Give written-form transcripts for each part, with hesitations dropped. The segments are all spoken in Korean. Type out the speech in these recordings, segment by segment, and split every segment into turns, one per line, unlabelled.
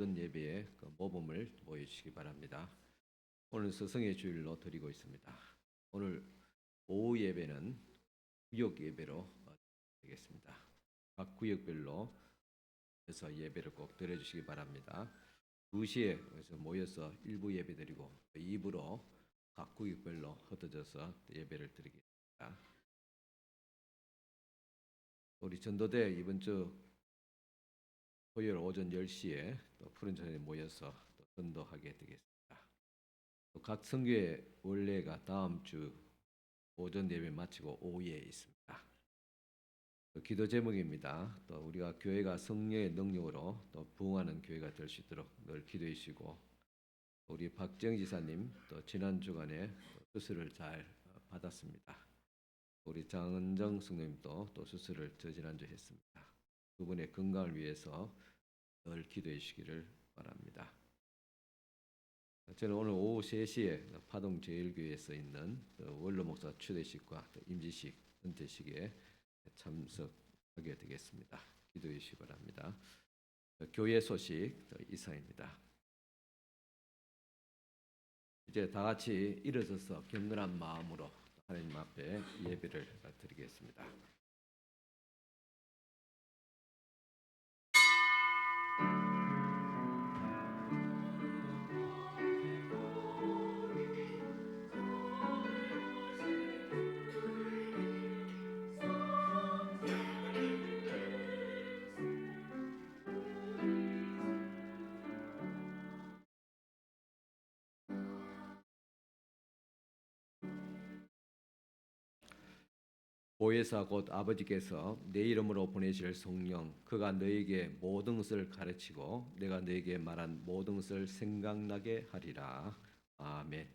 모든 예배에 그 모범을 보여주시기 바랍니다. 오늘 스승의 주일로 드리고 있습니다. 오늘 오후 예배는 구역 예배로 되겠습니다. 각 구역별로 해서 예배를 꼭 드려주시기 바랍니다. 2시에 모여서 1부 예배 드리고 2부로 각 구역별로 흩어져서 예배를 드리겠습니다. 우리 전도대 이번 주 토요일 오전 10시에 또 푸른 전에 모여서 또 전도하게 되겠습니다. 또 각 성교회 원래가 다음 주 오전 예배 마치고 오후에 있습니다. 또 기도 제목입니다. 또 우리가 교회가 성령의 능력으로 또 부흥하는 교회가 될 수 있도록 늘 기도해 주시고, 우리 박정 지사님 또 지난 주간에 수술을 잘 받았습니다. 우리 장은정 성님도 또 수술을 저지난주 했습니다. 두 분의 건강을 위해서 늘 기도해 주시기를 바랍니다. 저는 오늘 오후 3시에 파동 제일교회에서 있는 원로 목사 추대식과 임지식 은퇴식에 참석하게 되겠습니다. 기도해 주시기 바랍니다. 교회 소식 이상입니다. 이제 다 같이 일어서서 경건한 마음으로 하나님 앞에 예배를 드리겠습니다. 보혜사 곧 아버지께서 내 이름으로 보내실 성령, 그가 너에게 모든 것을 가르치고 내가 너에게 말한 모든 것을 생각나게 하리라. 아멘.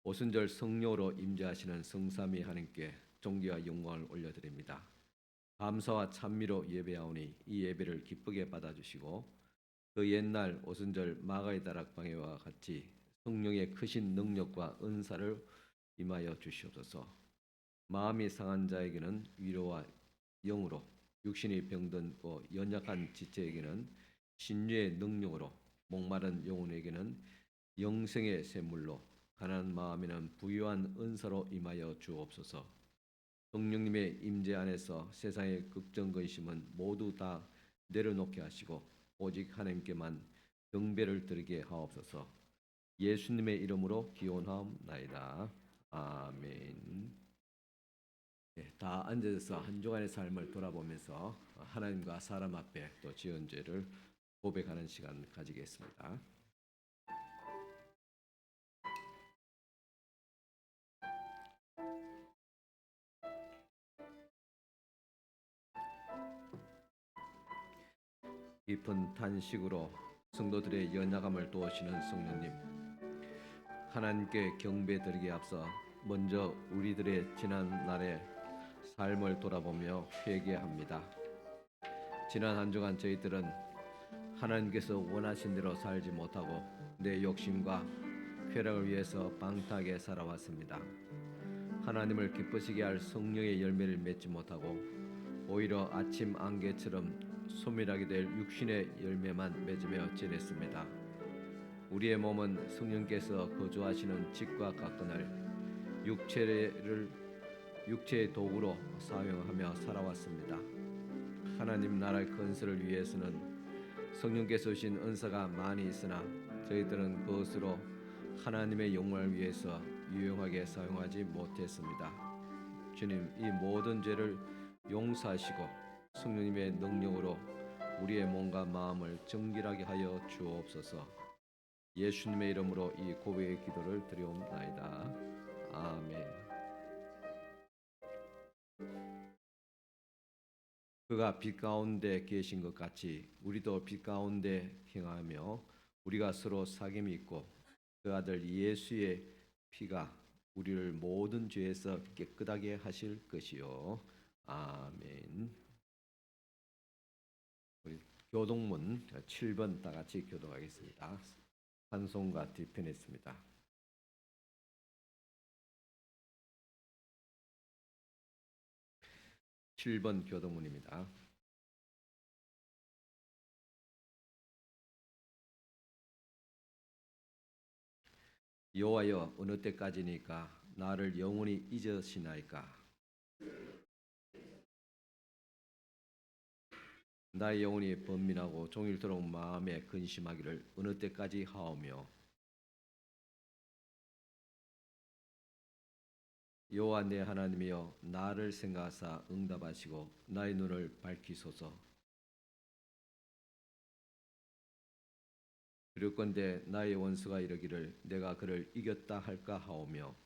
오순절 성령으로 임재하시는 성삼위 하나님께 존귀와 영광을 올려드립니다. 감사와 찬미로 예배하오니 이 예배를 기쁘게 받아주시고 그 옛날 오순절 마가의 다락방회와 같이 성령의 크신 능력과 은사를 임하여 주시옵소서. 마음이 상한 자에게는 위로와 영으로, 육신이 병든고 연약한 지체에게는 신유의 능력으로, 목마른 영혼에게는 영생의 샘물로, 가난한 마음에는 부유한 은사로 임하여 주옵소서. 성령님의 임재 안에서 세상의 걱정 근심은 모두 다 내려놓게 하시고 오직 하나님께만 경배를 드리게 하옵소서. 예수님의 이름으로 기원하옵나이다. 아멘. 다 앉아서 한 주간의 삶을 돌아보면서 하나님과 사람 앞에 또 지은 죄를 고백하는 시간 가지겠습니다. 깊은 탄식으로 성도들의 연약함을 도우시는 성령님, 하나님께 경배드리기에 앞서 먼저 우리들의 지난 날의 삶을 돌아보며 회개합니다. 지난 한 주간 저희들은 하나님께서 원하신 대로 살지 못하고 내 욕심과 쾌락을 위해서 방탕하게 살아왔습니다. 하나님을 기쁘시게 할 성령의 열매를 맺지 못하고 오히려 아침 안개처럼 소멸하게 될 육신의 열매만 맺으며 지냈습니다. 우리의 몸은 성령께서 거주하시는 집과 같거늘 육체의 도구로 사용하며 살아왔습니다. 하나님 나라의 건설을 위해서는 성령께서 주신 은사가 많이 있으나 저희들은 그것으로 하나님의 영광을 위해서 유용하게 사용하지 못했습니다. 주님, 이 모든 죄를 용서하시고 성령님의 능력으로 우리의 몸과 마음을 정결하게 하여 주옵소서. 예수님의 이름으로 이 고백의 기도를 드리옵나이다. 아멘. 그가 빛 가운데 계신 것 같이 우리도 빛 가운데 행하며 우리가 서로 사귐이 있고 그 아들 예수의 피가 우리를 모든 죄에서 깨끗하게 하실 것이요. 아멘. 우리 교동문 7번 다 같이 교동하겠습니다. 찬송가 뒤편했습니다. 7번 교동문입니다. 여호와여 어느 때까지니까 나를 영원히 잊으시나이까. 나의 영혼이 번민하고 종일토록 마음에 근심하기를 어느 때까지 하오며. 여호와 내 하나님이여 나를 생각하사 응답하시고 나의 눈을 밝히소서. 그럴건대 나의 원수가 이르기를 내가 그를 이겼다 할까 하오며.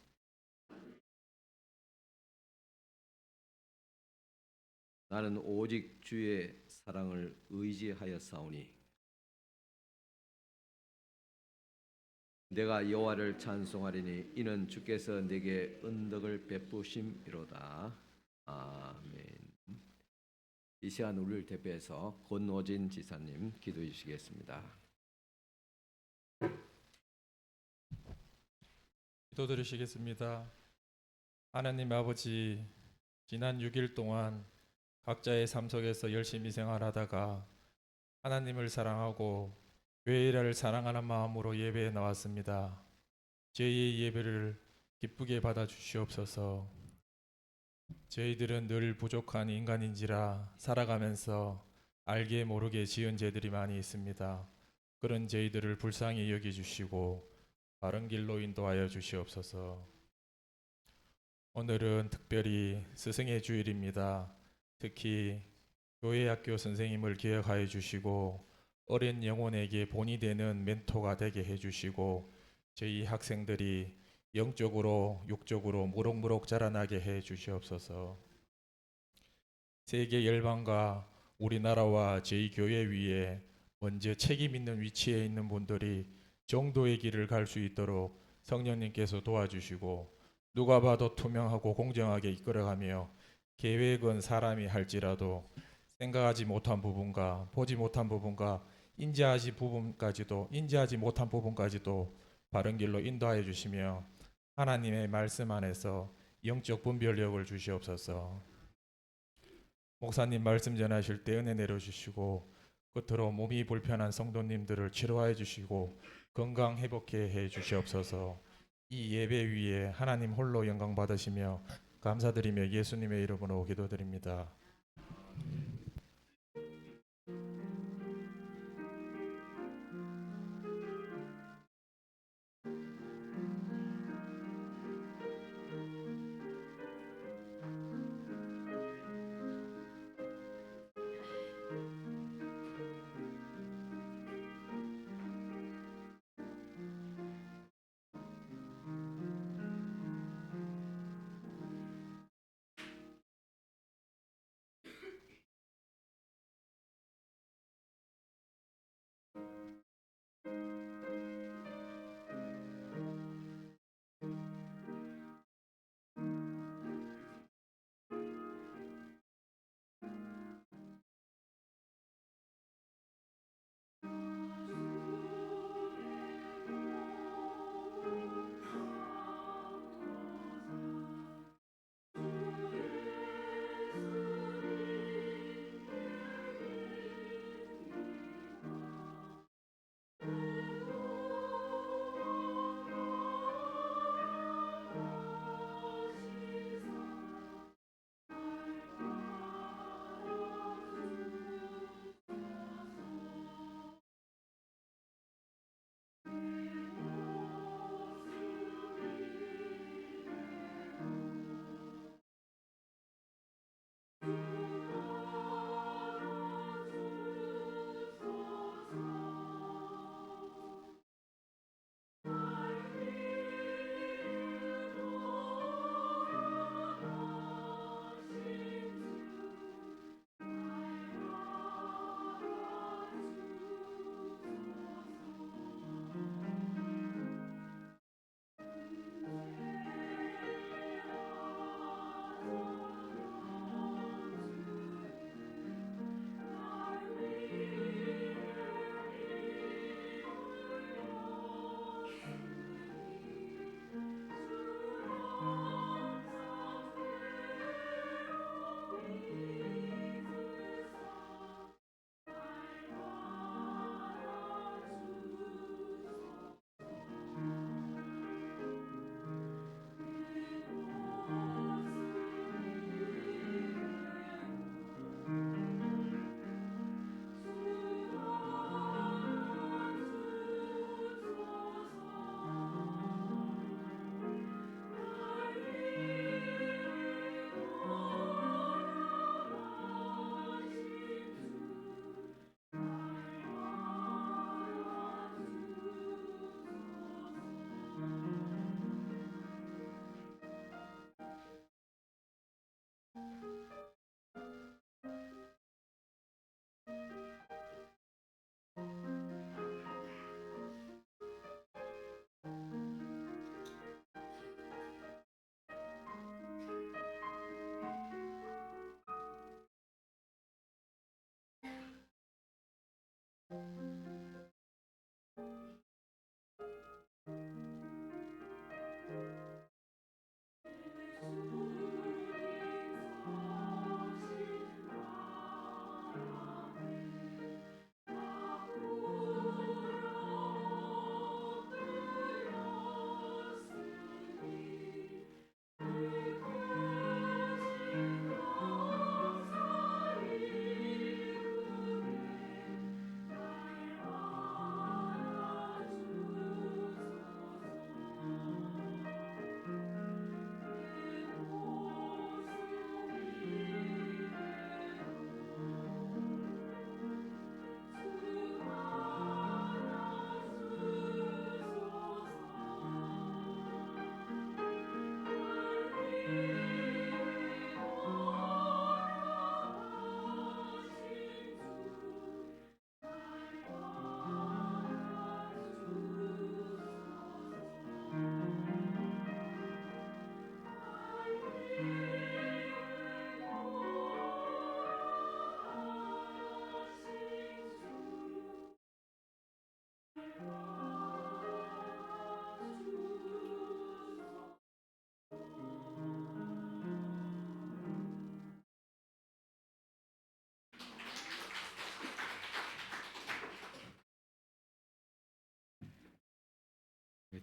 나는 오직 주의 사랑을 의지하였사오니 내가 여호와를 찬송하리니 이는 주께서 내게 은덕을 베푸심이로다. 아멘. 이 시간 우리를 대표해서 권오진 지사님 기도해 주시겠습니다.
기도드리시겠습니다. 하나님 아버지, 지난 6일 동안 각자의 삶 속에서 열심히 생활하다가 하나님을 사랑하고 교회 일을 사랑하는 마음으로 예배에 나왔습니다. 저희의 예배를 기쁘게 받아 주시옵소서. 저희들은 늘 부족한 인간인지라 살아가면서 알게 모르게 지은 죄들이 많이 있습니다. 그런 저희들을 불쌍히 여겨주시고 바른 길로 인도하여 주시옵소서. 오늘은 특별히 스승의 주일입니다. 특히 교회학교 선생님을 기억하여 주시고 어린 영혼에게 본이 되는 멘토가 되게 해주시고 저희 학생들이 영적으로 육적으로 무럭무럭 자라나게 해 주시옵소서. 세계 열방과 우리나라와 저희 교회 위에 먼저 책임 있는 위치에 있는 분들이 정도의 길을 갈 수 있도록 성령님께서 도와주시고 누가 봐도 투명하고 공정하게 이끌어가며 계획은 사람이 할지라도 생각하지 못한 부분과 보지 못한 부분과 인지하지 못한 부분까지도 바른 길로 인도하여 주시며 하나님의 말씀 안에서 영적 분별력을 주시옵소서. 목사님 말씀 전하실 때 은혜 내려주시고 끝으로 몸이 불편한 성도님들을 치료하여 주시고 건강 회복해 해 주시옵소서. 이 예배 위에 하나님 홀로 영광 받으시며 감사드리며 예수님의 이름으로 기도드립니다.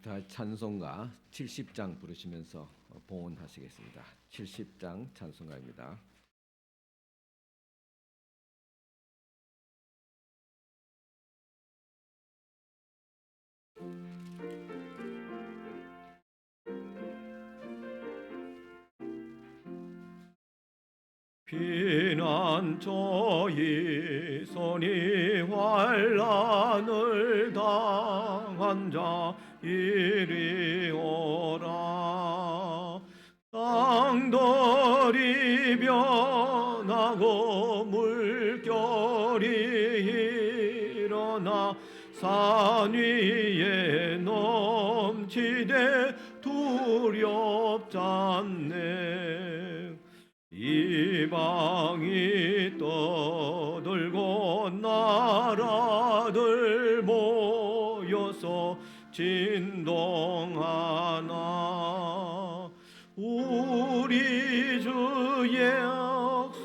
다 찬송가 70장 부르시면서 봉헌하시겠습니다. 70장 찬송가입니다. 피난처의 손이 환난을 당한 자 이리 오라. 땅들이 변하고 물결이 일어나 산 위에 넘치되 두렵잖네. 이방이 떠들고 나라들 모여서 진동하나. 우리 주의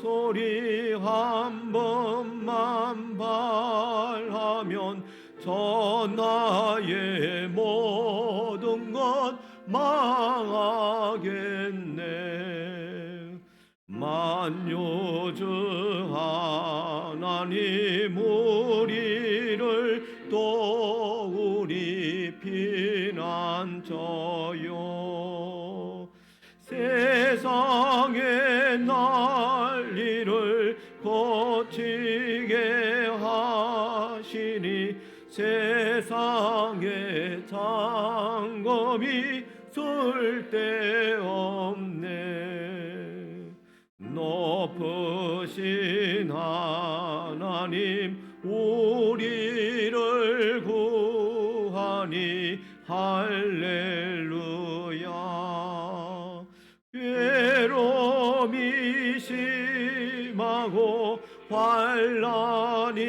소리 한 번만 발하면 천하의 모든 것 망하겠네. 만유주 하나님 우리를 도우리 피난처요. 세상의 난리를 고치게 하시니 세상의 장검이 쓸데없네. 높으신 하나님 우리를 구하니 할렐루야. 괴로움이 심하고 환난이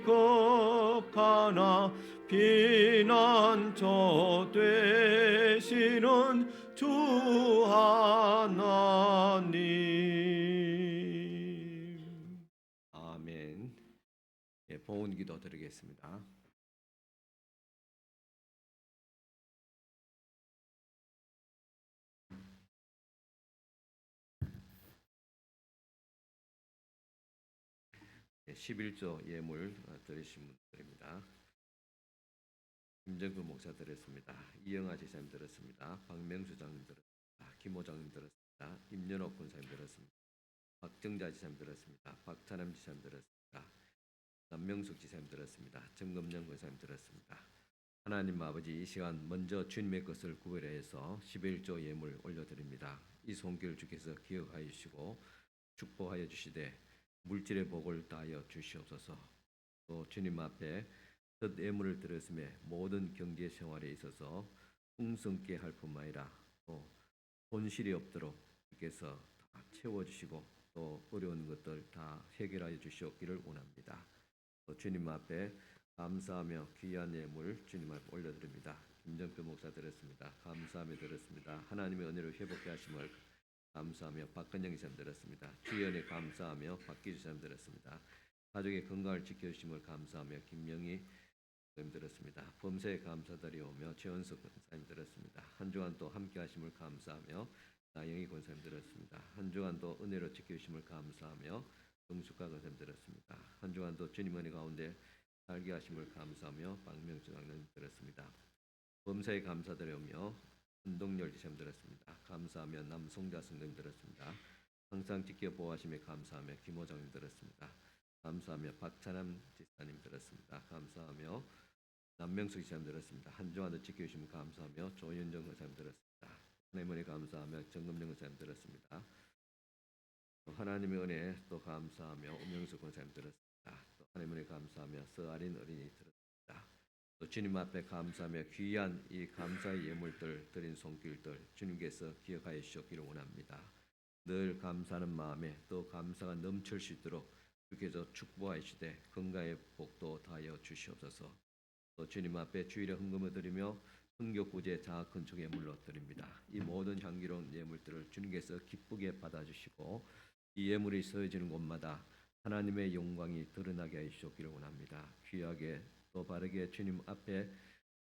극하나 피난처 되시는 주 하나님. 아멘. 예, 봉헌기도 드리겠습니다. 예, 11조 예물 드리신 분들입니다. 김정근 목사 드렸습니다. 이영하 지사님 드렸습니다. 박명수 장님 드렸습니다. 김호 장님 드렸습니다. 임연옥 권사님 드렸습니다. 박정자 지사님 드렸습니다. 박찬남 지사님 드렸습니다. 남명숙 지사님 드렸습니다. 정금영 권사님 드렸습니다. 하나님 아버지, 이 시간 먼저 주님의 것을 구별해서 11조 예물 올려드립니다. 이 손길 주께서 기억하여 주시고 축복하여 주시되 물질의 복을 다하여 주시옵소서. 또 주님 앞에 첫 예물을 드렸음에 모든 경제 생활에 있어서 풍성케 할 뿐만 아니라 또 손실이 없도록 주께서 다 채워주시고 또 어려운 것들 다 해결하여 주시옵기를 원합니다. 또 주님 앞에 감사하며 귀한 예물 주님 앞에 올려드립니다. 김정표 목사 드렸습니다. 감사하며 드렸습니다. 하나님의 은혜로 회복케 하심을 감사하며 박건영 기사님 드렸습니다. 주연에 감사하며 박기주 기사님 드렸습니다. 가족의 건강을 지켜주심을 감사하며 김명희 기사님 드렸습니다. 범사에 감사드리오며 최원석 권사님 드렸습니다. 한 주간 또 함께 하심을 감사하며 나영희 권사님 드렸습니다. 한 주간 또 은혜로 지켜주심을 감사하며 정숙가 권사님 드렸습니다. 한 주간 또 주님 은혜 가운데 살게 하심을 감사하며 박명수 장로님 드렸습니다. 범사에 감사드리오며 한동열 지사님 드렸습니다. 감사하며 남송자 성도님 드렸습니다. 항상 지켜보호하심에 감사하며 김호장님 드렸습니다. 감사하며 박찬남 지사님 드렸습니다. 감사하며 남명숙 지사님 드렸습니다. 한 주간도 지켜주시면 감사하며 조윤정 권사님 드렸습니다. 하나님의 감사하며 정금영 권사님 드렸습니다. 하나님의 은혜 또 감사하며 엄영숙 권사님 드렸습니다. 또 하나님의 감사하며 서아린 어린이 드렸습니다. 또 주님 앞에 감사하며 귀한 이 감사의 예물들 드린 손길들 주님께서 기억하여 주시기를 원합니다. 늘 감사하는 마음에 또 감사가 넘칠 수 있도록 주께서 축복하시되 건강의 복도 다하여 주시옵소서. 또 주님 앞에 주일에 헌금을 드리며 성교구제 자아건축 예물로 드립니다. 이 모든 향기로운 예물들을 주님께서 기쁘게 받아주시고 이 예물이 서어지는 곳마다 하나님의 영광이 드러나게 하시기를 원합니다. 귀하게 또 바르게 주님 앞에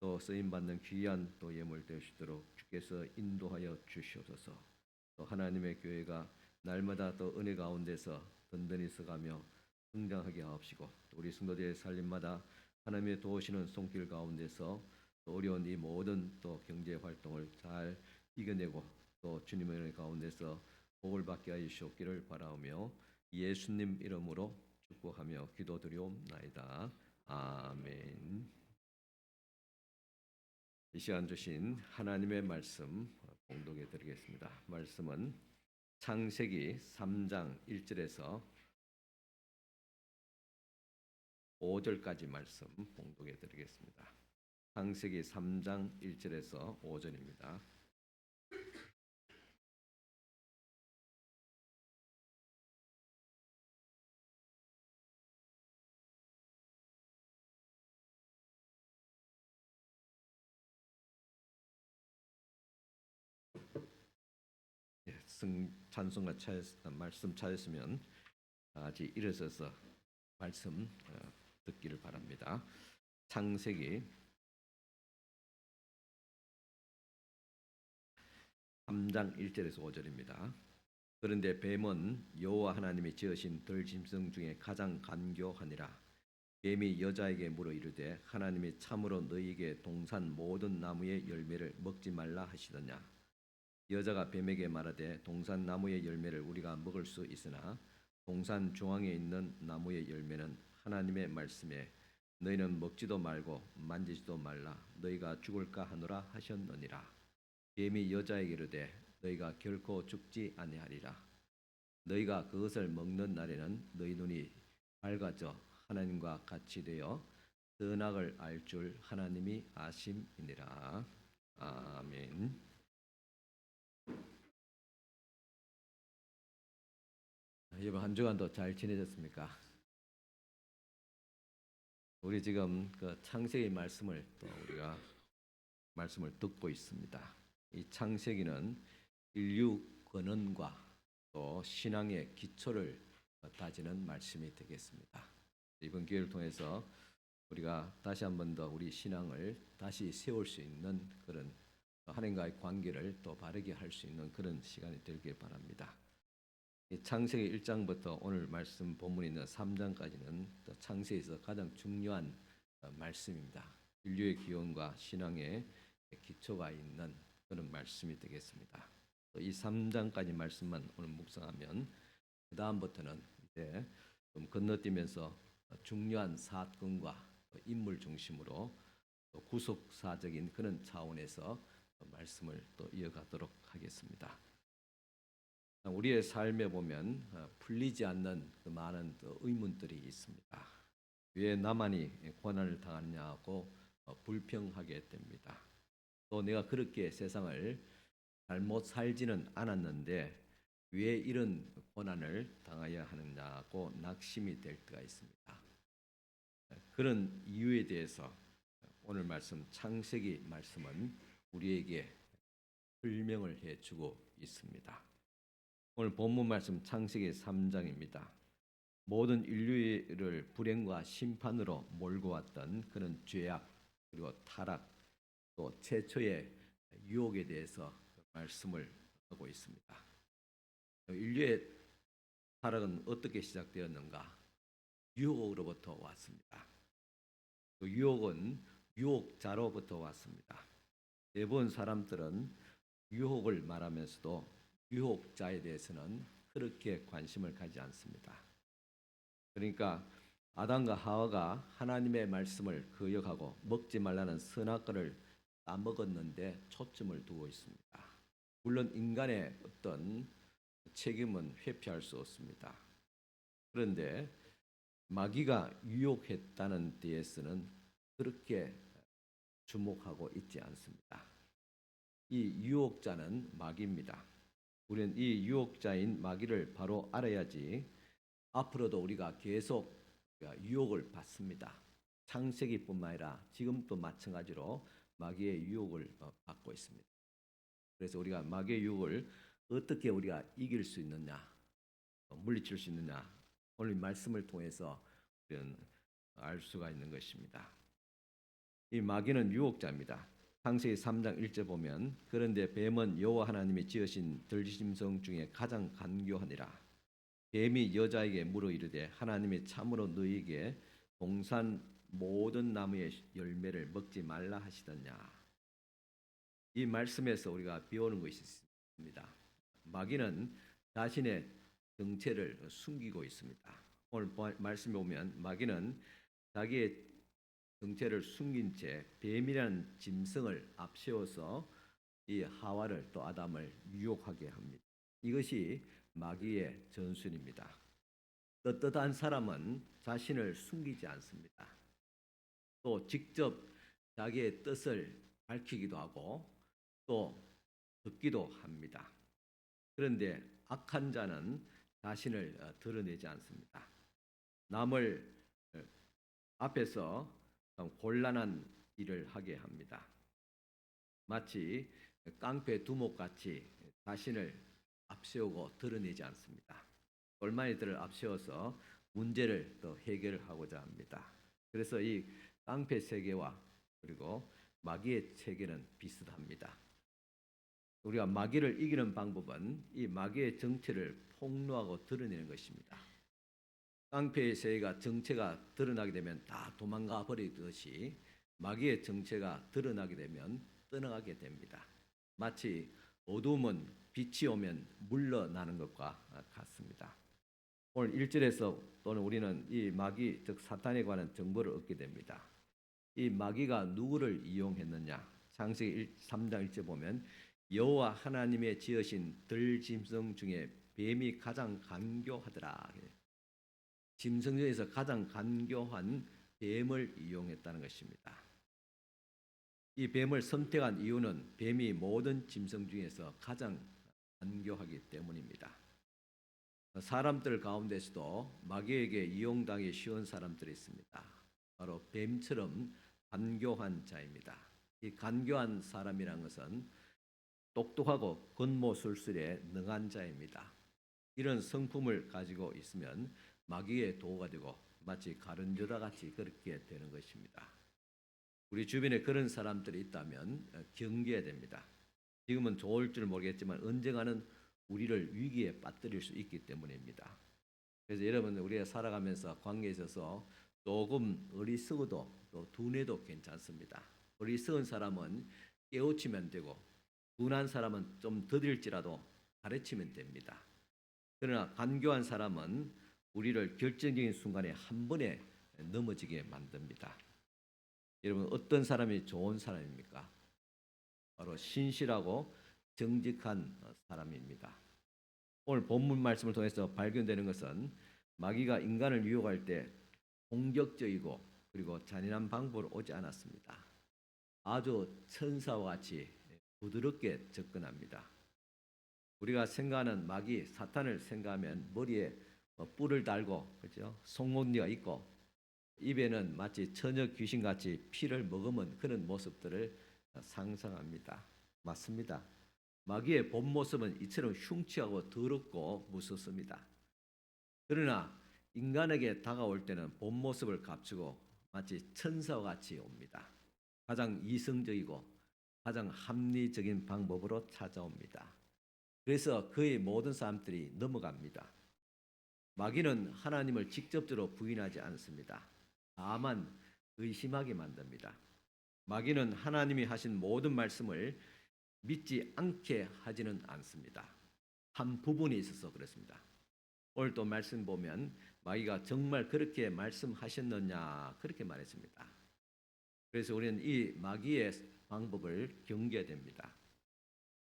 또 쓰임 받는 귀한 또 예물 될 수 있도록 주께서 인도하여 주시옵소서. 또 하나님의 교회가 날마다 또 은혜 가운데서 든든히 서가며 성장하게 하옵시고, 또 우리 성도들의 살림마다 하나님의 도우시는 손길 가운데서 또 어려운 이 모든 또 경제 활동을 잘 이겨내고 또 주님의 은혜 가운데서 복을 받게 하여 주시옵기를 바라오며 예수님 이름으로 축복하며 기도드리옵나이다. 아멘. 이 시간 주신 하나님의 말씀 봉독해 드리겠습니다. 말씀은 창세기 3장 1절에서 5절까지 말씀 봉독해 드리겠습니다. 창세기 3장 1절에서 5절입니다. 찬송가 말씀 찾으시면 아직 일어서서 말씀 듣기를 바랍니다. 창세기 3장 1절에서 5절입니다. 그런데 뱀은 여호와 하나님이 지으신 들짐승 중에 가장 간교하니라. 뱀이 여자에게 물어 이르되 하나님이 참으로 너희에게 동산 모든 나무의 열매를 먹지 말라 하시더냐. 여자가 뱀에게 말하되 동산 나무의 열매를 우리가 먹을 수 있으나 동산 중앙에 있는 나무의 열매는 하나님의 말씀에 너희는 먹지도 말고 만지지도 말라 너희가 죽을까 하노라 하셨느니라. 뱀이 여자에게 이르되 너희가 결코 죽지 아니하리라. 너희가 그것을 먹는 날에는 너희 눈이 밝아져 하나님과 같이 되어 선악을 알 줄 하나님이 아심이니라. 아멘. 이번 한 주간도 잘 지내셨습니까? 우리 지금 그 창세기 말씀을 또 우리가 말씀을 듣고 있습니다. 이 창세기는 인류 근원과 또 신앙의 기초를 다지는 말씀이 되겠습니다. 이번 기회를 통해서 우리가 다시 한 번 더 우리 신앙을 다시 세울 수 있는 그런 하나님과의 관계를 또 바르게 할 수 있는 그런 시간이 되길 바랍니다. 창세기 1장부터 오늘 말씀 본문에 있는 3장까지는 창세기에서 가장 중요한 말씀입니다. 인류의 기원과 신앙의 기초가 있는 그런 말씀이 되겠습니다. 이 3장까지 말씀만 오늘 묵상하면 그 다음부터는 이제 좀 건너뛰면서 중요한 사건과 인물 중심으로 구속사적인 그런 차원에서 말씀을 또 이어가도록 하겠습니다. 우리의 삶에 보면 풀리지 않는 그 많은 의문들이 있습니다. 왜 나만이 고난을 당하냐고 불평하게 됩니다. 또 내가 그렇게 세상을 잘못 살지는 않았는데 왜 이런 고난을 당해야 하느냐고 낙심이 될 때가 있습니다. 그런 이유에 대해서 오늘 말씀 창세기 말씀은 우리에게 설명을 해주고 있습니다. 오늘 본문 말씀 창세기 3장입니다. 모든 인류를 불행과 심판으로 몰고 왔던 그런 죄악 그리고 타락 또 최초의 유혹에 대해서 말씀을 하고 있습니다. 인류의 타락은 어떻게 시작되었는가? 유혹으로부터 왔습니다. 그 유혹은 유혹자로부터 왔습니다. 대부분 사람들은 유혹을 말하면서도 유혹자에 대해서는 그렇게 관심을 가지 않습니다. 그러니까 아담과 하와가 하나님의 말씀을 거역하고 먹지 말라는 선악과를 따먹었는데 초점을 두고 있습니다. 물론 인간의 어떤 책임은 회피할 수 없습니다. 그런데 마귀가 유혹했다는 데에서는 그렇게 주목하고 있지 않습니다. 이 유혹자는 마귀입니다. 우리는 이 유혹자인 마귀를 바로 알아야지 앞으로도 우리가 계속 유혹을 받습니다. 창세기뿐만 아니라 지금도 마찬가지로 마귀의 유혹을 받고 있습니다. 그래서 우리가 마귀의 유혹을 어떻게 우리가 이길 수 있느냐, 물리칠 수 있느냐, 오늘 말씀을 통해서 우리는 알 수가 있는 것입니다. 이 마귀는 유혹자입니다. 창세기 3장 1절 보면 그런데 뱀은 여호와 하나님이 지으신 들짐승 중에 가장 간교하니라. 뱀이 여자에게 물어 이르되 하나님이 참으로 너희에게 동산 모든 나무의 열매를 먹지 말라 하시더냐. 이 말씀에서 우리가 배우는 것이 있습니다. 마귀는 자신의 정체를 숨기고 있습니다. 오늘 말씀에 보면 마귀는 자기의 정체를 숨긴 채 뱀이라는 짐승을 앞세워서 이 하와를 또 아담을 유혹하게 합니다. 이것이 마귀의 전술입니다. 떳떳한 사람은 자신을 숨기지 않습니다. 또 직접 자기의 뜻을 밝히기도 하고 또 듣기도 합니다. 그런데 악한 자는 자신을 드러내지 않습니다. 남을 앞에서 곤란한 일을 하게 합니다. 마치 깡패 두목같이 자신을 앞세우고 드러내지 않습니다. 똘마니들을 앞세워서 문제를 더 해결하고자 합니다. 그래서 이 깡패 세계와 그리고 마귀의 세계는 비슷합니다. 우리가 마귀를 이기는 방법은 이 마귀의 정체를 폭로하고 드러내는 것입니다. 깡패의 세계가 정체가 드러나게 되면 다 도망가 버리듯이 마귀의 정체가 드러나게 되면 떠나가게 됩니다. 마치 어두움은 빛이 오면 물러나는 것과 같습니다. 오늘 1절에서 또는 우리는 이 마귀 즉 사탄에 관한 정보를 얻게 됩니다. 이 마귀가 누구를 이용했느냐? 창세기 3장 1절 보면 여호와 하나님의 지으신 들짐승 중에 뱀이 가장 간교하더라. 짐승 중에서 가장 간교한 뱀을 이용했다는 것입니다. 이 뱀을 선택한 이유는 뱀이 모든 짐승 중에서 가장 간교하기 때문입니다. 사람들 가운데서도 마귀에게 이용당하기 쉬운 사람들이 있습니다. 바로 뱀처럼 간교한 자입니다. 이 간교한 사람이란 것은 똑똑하고 권모술술에 능한 자입니다. 이런 성품을 가지고 있으면 마귀의 도구가 되고 마치 가룟유다 같이 그렇게 되는 것입니다. 우리 주변에 그런 사람들이 있다면 경계해야 됩니다. 지금은 좋을 줄 모르겠지만 언젠가는 우리를 위기에 빠뜨릴 수 있기 때문입니다. 그래서 여러분 우리가 살아가면서 관계에 있어서 조금 어리석어도 또 둔해도 괜찮습니다. 어리석은 사람은 깨우치면 되고 둔한 사람은 좀 더딜지라도 가르치면 됩니다. 그러나 간교한 사람은 우리를 결정적인 순간에 한 번에 넘어지게 만듭니다. 여러분 어떤 사람이 좋은 사람입니까? 바로 신실하고 정직한 사람입니다. 오늘 본문 말씀을 통해서 발견되는 것은 마귀가 인간을 유혹할 때 공격적이고 그리고 잔인한 방법으로 오지 않았습니다. 아주 천사와 같이 부드럽게 접근합니다. 우리가 생각하는 마귀 사탄을 생각하면 머리에 뿔을 달고 그렇죠? 송곳니가 있고 입에는 마치 처녀 귀신같이 피를 머금은 그런 모습들을 상상합니다. 맞습니다. 마귀의 본 모습은 이처럼 흉측하고 더럽고 무섭습니다. 그러나 인간에게 다가올 때는 본 모습을 감추고 마치 천사와 같이 옵니다. 가장 이성적이고 가장 합리적인 방법으로 찾아옵니다. 그래서 그의 모든 사람들이 넘어갑니다. 마귀는 하나님을 직접적으로 부인하지 않습니다. 다만 의심하게 만듭니다. 마귀는 하나님이 하신 모든 말씀을 믿지 않게 하지는 않습니다. 한 부분이 있어서 그렇습니다. 오늘 또 말씀 보면 마귀가 정말 그렇게 말씀하셨느냐 그렇게 말했습니다. 그래서 우리는 이 마귀의 방법을 경계해야 됩니다.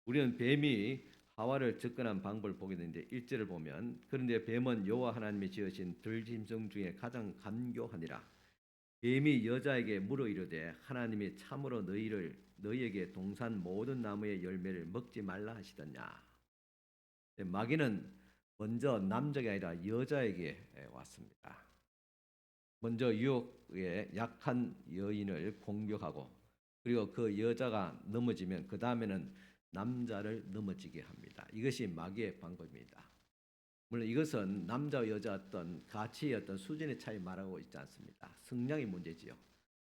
우리는 뱀이 하와를 접근한 방법을 보게 되는데 1절을 보면 그런데 뱀은 여호와 하나님이 지으신 들짐승 중에 가장 간교하니라. 뱀이 여자에게 물어 이르되 하나님이 참으로 너희에게 동산 모든 나무의 열매를 먹지 말라 하시더냐. 마귀는 먼저 남자가 아니라 여자에게 왔습니다. 먼저 유혹의 약한 여인을 공격하고 그리고 그 여자가 넘어지면 그 다음에는 남자를 넘어지게 합니다. 이것이 마귀의 방법입니다. 물론 이것은 남자와 여자 어떤 가치의 어떤 수준의 차이 말하고 있지 않습니다. 성량의 문제지요.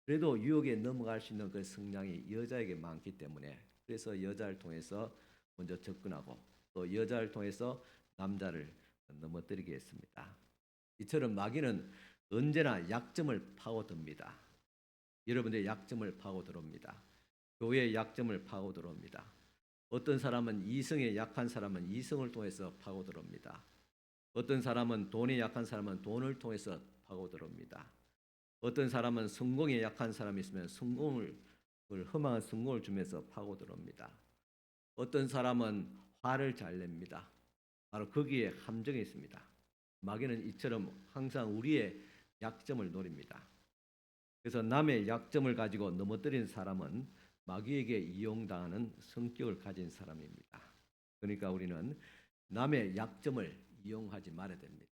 그래도 유혹에 넘어갈 수 있는 그 성향이 여자에게 많기 때문에 그래서 여자를 통해서 먼저 접근하고 또 여자를 통해서 남자를 넘어뜨리게 했습니다. 이처럼 마귀는 언제나 약점을 파고듭니다. 여러분들의 약점을 파고들어옵니다. 교회의 약점을 파고들어옵니다. 어떤 사람은 이성에 약한 사람은 이성을 통해서 파고들어옵니다. 어떤 사람은 돈에 약한 사람은 돈을 통해서 파고들어옵니다. 어떤 사람은 성공에 약한 사람이 있으면 성공을 허망한 성공을 주면서 파고들어옵니다. 어떤 사람은 화를 잘 냅니다. 바로 거기에 함정이 있습니다. 마귀는 이처럼 항상 우리의 약점을 노립니다. 그래서 남의 약점을 가지고 넘어뜨린 사람은 마귀에게 이용당하는 성격을 가진 사람입니다. 그러니까 우리는 남의 약점을 이용하지 말아야 됩니다.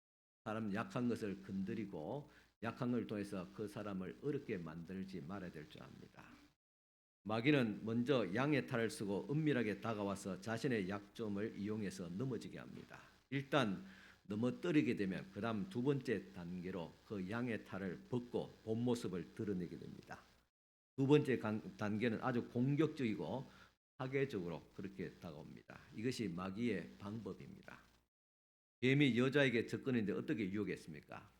사람 약한 것을 건드리고 약한 걸 통해서 그 사람을 어렵게 만들지 말아야 될 줄 압니다. 마귀는 먼저 양의 탈을 쓰고 은밀하게 다가와서 자신의 약점을 이용해서 넘어지게 합니다. 일단 넘어뜨리게 되면 그 다음 두 번째 단계로 그 양의 탈을 벗고 본 모습을 드러내게 됩니다. 두 번째 단계는 아주 공격적이고 파괴적으로 그렇게 다가옵니다. 이것이 마귀의 방법입니다. 뱀이 여자에게 접근했는데 어떻게 유혹했습니까?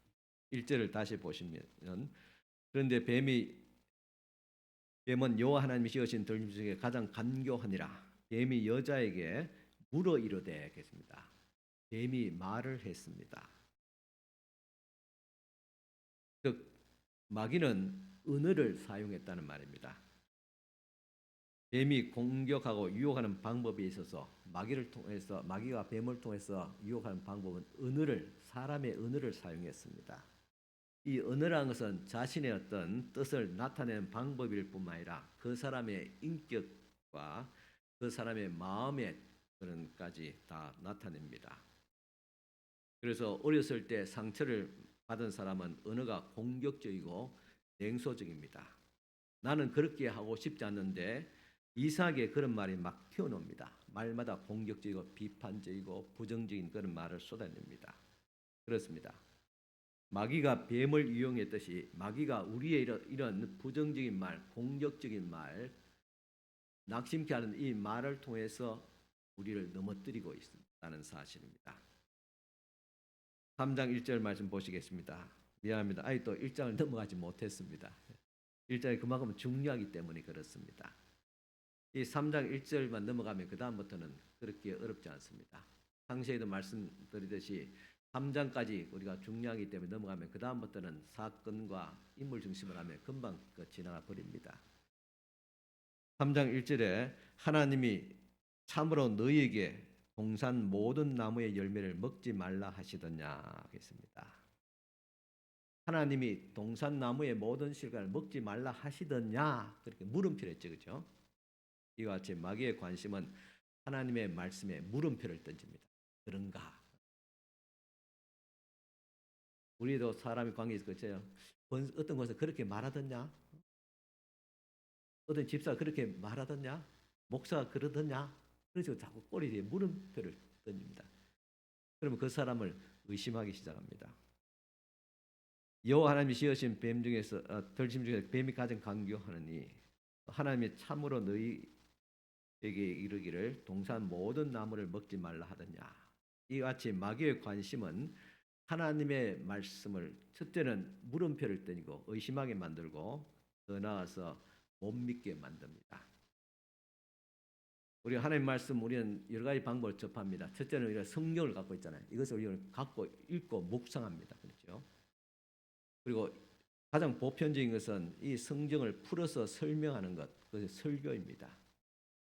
1절을 다시 보시면 그런데 뱀은 여호와 하나님이 지으신 들짐승 중에 가장 간교하니라. 뱀이 여자에게 물어 이르되 겠습니다. 뱀이 말을 했습니다. 즉 마귀는 언어를 사용했다는 말입니다. 뱀이 공격하고 유혹하는 방법에 있어서 마귀가 뱀을 통해서 유혹하는 방법은 사람의 언어를 사용했습니다. 이 언어라는 것은 자신의 어떤 뜻을 나타내는 방법일 뿐만 아니라 그 사람의 인격과 그 사람의 마음의 그런까지 다 나타냅니다. 그래서 어렸을 때 상처를 받은 사람은 언어가 공격적이고 냉소적입니다. 나는 그렇게 하고 싶지 않는데 이상하게 그런 말이 막 튀어나옵니다. 말마다 공격적이고 비판적이고 부정적인 그런 말을 쏟아냅니다. 그렇습니다. 마귀가 뱀을 이용했듯이 마귀가 우리의 이런 부정적인 말, 공격적인 말, 낙심케 하는 이 말을 통해서 우리를 넘어뜨리고 있다는 사실입니다. 3장 1절 말씀 보시겠습니다. 미안합니다. 아직도 1장을 넘어가지 못했습니다. 1장이 그만큼 중요하기 때문에 그렇습니다. 이 3장 1절만 넘어가면 그 다음부터는 그렇게 어렵지 않습니다. 상세히도 말씀드리듯이 3장까지 우리가 중요하기 때문에 넘어가면 그 다음부터는 사건과 인물 중심을 하면 금방 지나가 버립니다. 3장 1절에 하나님이 참으로 너희에게 동산 모든 나무의 열매를 먹지 말라 하시더냐 했습니다. 하나님이 동산 나무의 모든 실과를 먹지 말라 하시더냐 그렇게 물음표를 했죠. 그렇죠? 이와 같이 마귀의 관심은 하나님의 말씀에 물음표를 던집니다. 그런가? 우리도 사람의 관계에서 그렇죠. 어떤 것을 그렇게 말하더냐? 어떤 집사가 그렇게 말하더냐? 목사가 그러더냐? 그래서 자꾸 꼬리 뒤에 물음표를 던집니다. 그러면 그 사람을 의심하기 시작합니다. 여호와 하나님이 지으신 뱀 중에서 들짐 중에서 뱀이 가장 강교하느니 하나님이 참으로 너희에게 이르기를 동산 모든 나무를 먹지 말라 하더냐. 이같이 마귀의 관심은 하나님의 말씀을 첫째는 물음표를 던지고 의심하게 만들고 더 나아가서 못 믿게 만듭니다. 우리 하나님 말씀 우리는 여러 가지 방법을 접합니다. 첫째는 우리가 성경을 갖고 있잖아요. 이것을 우리는 갖고 읽고 묵상합니다. 그렇죠? 그리고 가장 보편적인 것은 이 성경을 풀어서 설명하는 것, 그것이 설교입니다.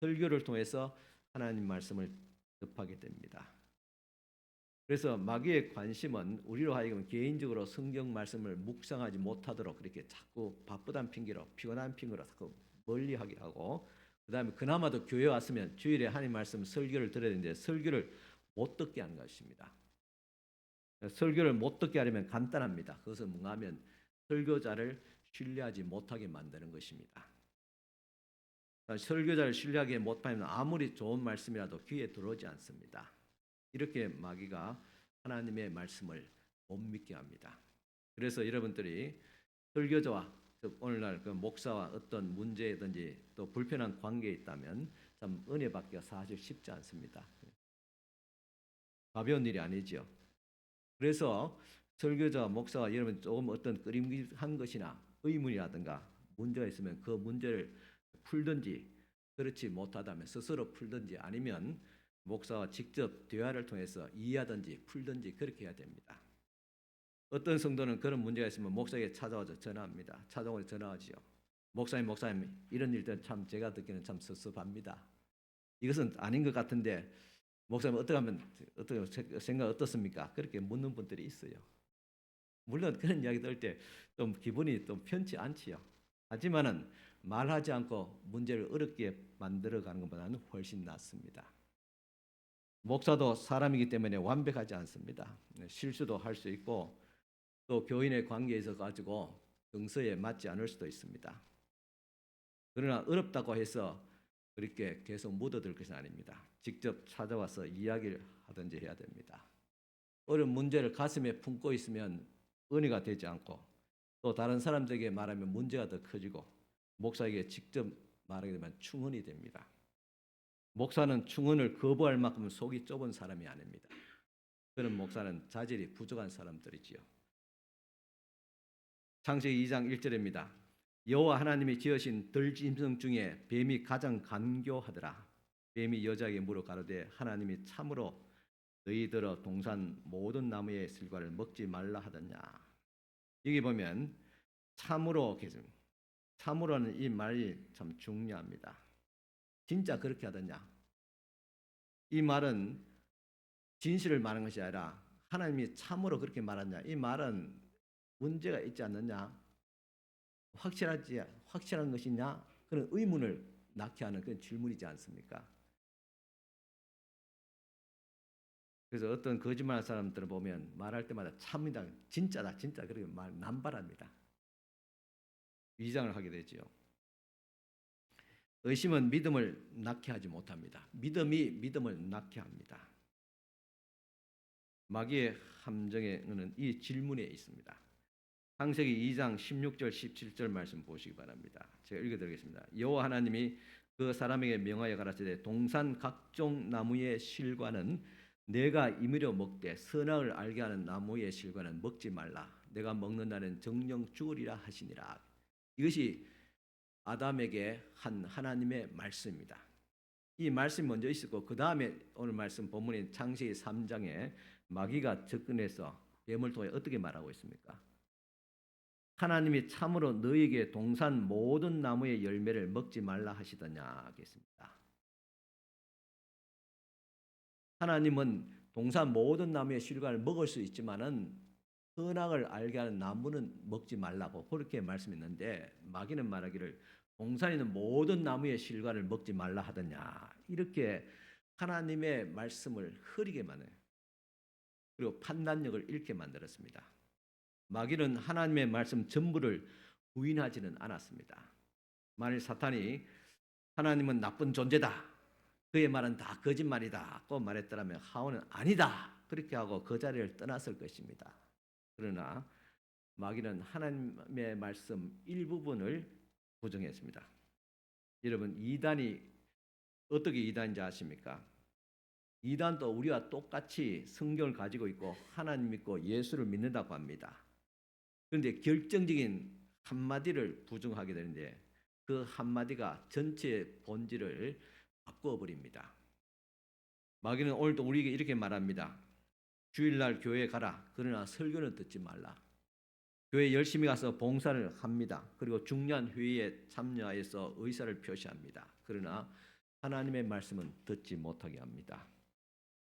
설교를 통해서 하나님 말씀을 접하게 됩니다. 그래서 마귀의 관심은 우리로 하여금 개인적으로 성경 말씀을 묵상하지 못하도록 그렇게 자꾸 바쁘다는 핑계로 피곤한 핑계로 자꾸 멀리하게 하고 그 다음에 그나마도 교회 왔으면 주일에 하나님 말씀 설교를 들어야 되는데 설교를 못 듣게 하는 것입니다. 설교를 못 듣게 하려면 간단합니다. 그것은 뭔가 하면 설교자를 신뢰하지 못하게 만드는 것입니다. 설교자를 신뢰하게 못하면 아무리 좋은 말씀이라도 귀에 들어오지 않습니다. 이렇게 마귀가 하나님의 말씀을 못 믿게 합니다. 그래서 여러분들이 설교자와 즉 오늘날 그 목사와 어떤 문제든지 또 불편한 관계에 있다면 참 은혜 받기가 사실 쉽지 않습니다. 가벼운 일이 아니지요. 그래서 설교자와 목사가 여러분 조금 어떤 끄림한 것이나 의문이라든가 문제가 있으면 그 문제를 풀든지 그렇지 못하다면 스스로 풀든지 아니면 목사와 직접 대화를 통해서 이해하든지 풀든지 그렇게 해야 됩니다. 어떤 성도는 그런 문제가 있으면 목사에게 찾아와서 전화합니다. 찾아오서 전화하지요. 목사님 이런 일들 참 제가 듣기는 참 섭섭합니다. 이것은 아닌 것 같은데 목사님 어떻게 생각 어떻습니까? 그렇게 묻는 분들이 있어요. 물론 그런 이야기 들을 때 좀 기분이 좀 편치 않지요. 하지만은 말하지 않고 문제를 어렵게 만들어가는 것보다는 훨씬 낫습니다. 목사도 사람이기 때문에 완벽하지 않습니다. 실수도 할 수 있고 또 교인의 관계에서 가지고 정서에 맞지 않을 수도 있습니다. 그러나 어렵다고 해서 그렇게 계속 묻어들 것은 아닙니다. 직접 찾아와서 이야기를 하든지 해야 됩니다. 어려운 문제를 가슴에 품고 있으면 은혜가 되지 않고 또 다른 사람들에게 말하면 문제가 더 커지고 목사에게 직접 말하게 되면 충언이 됩니다. 목사는 충언을 거부할 만큼 속이 좁은 사람이 아닙니다. 그런 목사는 자질이 부족한 사람들이지요. 창세기 2장 1절입니다. 여호와 하나님이 지으신 들짐승 중에 뱀이 가장 간교하더라. 뱀이 여자에게 물어 가로되 하나님이 참으로 너희들어 동산 모든 나무의 실과를 먹지 말라 하더냐. 여기 보면 참으로 계속 참으로는 이 말이 참 중요합니다. 진짜 그렇게 하더냐. 이 말은 진실을 말하는 것이 아니라 하나님이 참으로 그렇게 말하냐. 이 말은 문제가 있지 않느냐. 확실한 것이냐? 그런 의문을 낳게 하는 그런 질문이지 않습니까? 그래서 어떤 거짓말하는 사람들을 보면 말할 때마다 참이다, 진짜다, 진짜 그렇게 말 남발합니다. 위장을 하게 되지요. 의심은 믿음을 낳게 하지 못합니다. 믿음이 믿음을 낳게 합니다. 마귀의 함정에는 이 질문에 있습니다. 창세기 2장 16절 17절 말씀 보시기 바랍니다. 제가 읽어드리겠습니다. 여호와 하나님이 그 사람에게 명하여 가라사대 동산 각종 나무의 실과는 내가 임의로 먹되 선악을 알게 하는 나무의 실과는 먹지 말라. 내가 먹는 날은 정령 죽으리라 하시니라. 이것이 아담에게 한 하나님의 말씀입니다. 이 말씀이 먼저 있었고 그 다음에 오늘 말씀 본문인 창세기 3장에 마귀가 접근해서 뱀을 통해 어떻게 말하고 있습니까? 하나님이 참으로 너희에게 동산 모든 나무의 열매를 먹지 말라 하시더냐 하겠습니다. 하나님은 동산 모든 나무의 실과를 먹을 수 있지만은 선악을 알게 하는 나무는 먹지 말라고 그렇게 말씀했는데 마귀는 말하기를 동산에 있는 모든 나무의 실과를 먹지 말라 하더냐 이렇게 하나님의 말씀을 흐리게 만들어요. 그리고 판단력을 잃게 만들었습니다. 마귀는 하나님의 말씀 전부를 부인하지는 않았습니다. 만일 사탄이 하나님은 나쁜 존재다. 그의 말은 다 거짓말이다. 고 말했더라면 하와는 아니다. 그렇게 하고 그 자리를 떠났을 것입니다. 그러나 마귀는 하나님의 말씀 일부분을 부정했습니다. 여러분 이단이 어떻게 이단인지 아십니까? 이단도 우리와 똑같이 성경을 가지고 있고 하나님 믿고 예수를 믿는다고 합니다. 그런데 결정적인 한마디를 부정하게 되는데 그 한마디가 전체의 본질을 바꾸어 버립니다. 마귀는 오늘도 우리에게 이렇게 말합니다. 주일날 교회에 가라. 그러나 설교는 듣지 말라. 교회 열심히 가서 봉사를 합니다. 그리고 중요한 회의에 참여해서 의사를 표시합니다. 그러나 하나님의 말씀은 듣지 못하게 합니다.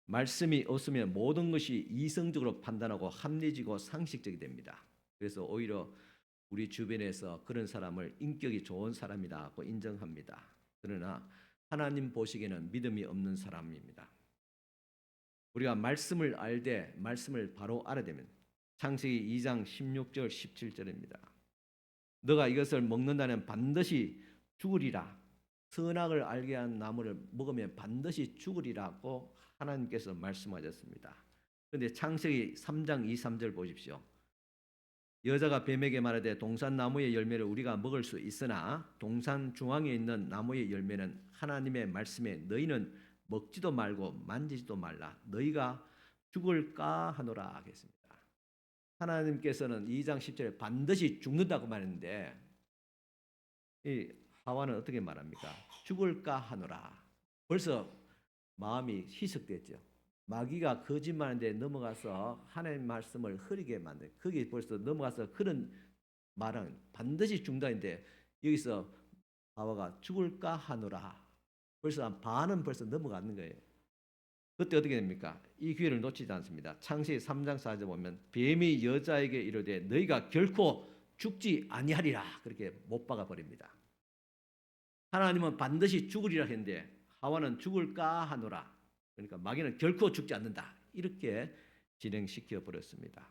말씀이 없으면 모든 것이 이성적으로 판단하고 합리적이고 상식적이 됩니다. 그래서 오히려 우리 주변에서 그런 사람을 인격이 좋은 사람이라고 인정합니다. 그러나 하나님 보시기에는 믿음이 없는 사람입니다. 우리가 말씀을 알되 말씀을 바로 알아내면 창세기 2장 16절 17절입니다. 너가 이것을 먹는다면 반드시 죽으리라. 선악을 알게 한 나무를 먹으면 반드시 죽으리라고 하나님께서 말씀하셨습니다. 그런데 창세기 3장 2, 3절 보십시오. 여자가 뱀에게 말하되 동산 나무의 열매를 우리가 먹을 수 있으나 동산 중앙에 있는 나무의 열매는 하나님의 말씀에 너희는 먹지도 말고 만지지도 말라 너희가 죽을까 하노라 하겠습니다. 하나님께서는 2장 10절에 반드시 죽는다고 말했는데 이 하와는 어떻게 말합니까? 죽을까 하노라. 벌써 마음이 희석됐죠. 마귀가 거짓말하는데 넘어가서 하나님 말씀을 흐리게 만든 거기 벌써 넘어가서 그런 말은 반드시 죽는다는데 여기서 하와가 죽을까 하노라. 벌써 한 반은 벌써 넘어가는 거예요. 그때 어떻게 됩니까? 이 기회를 놓치지 않습니다. 창세기 3장 4절 보면 뱀이 여자에게 이르되 너희가 결코 죽지 아니하리라 그렇게 못 박아 버립니다. 하나님은 반드시 죽으리라 했는데 하와는 죽을까 하노라. 그러니까 마귀는 결코 죽지 않는다. 이렇게 진행시켜 버렸습니다.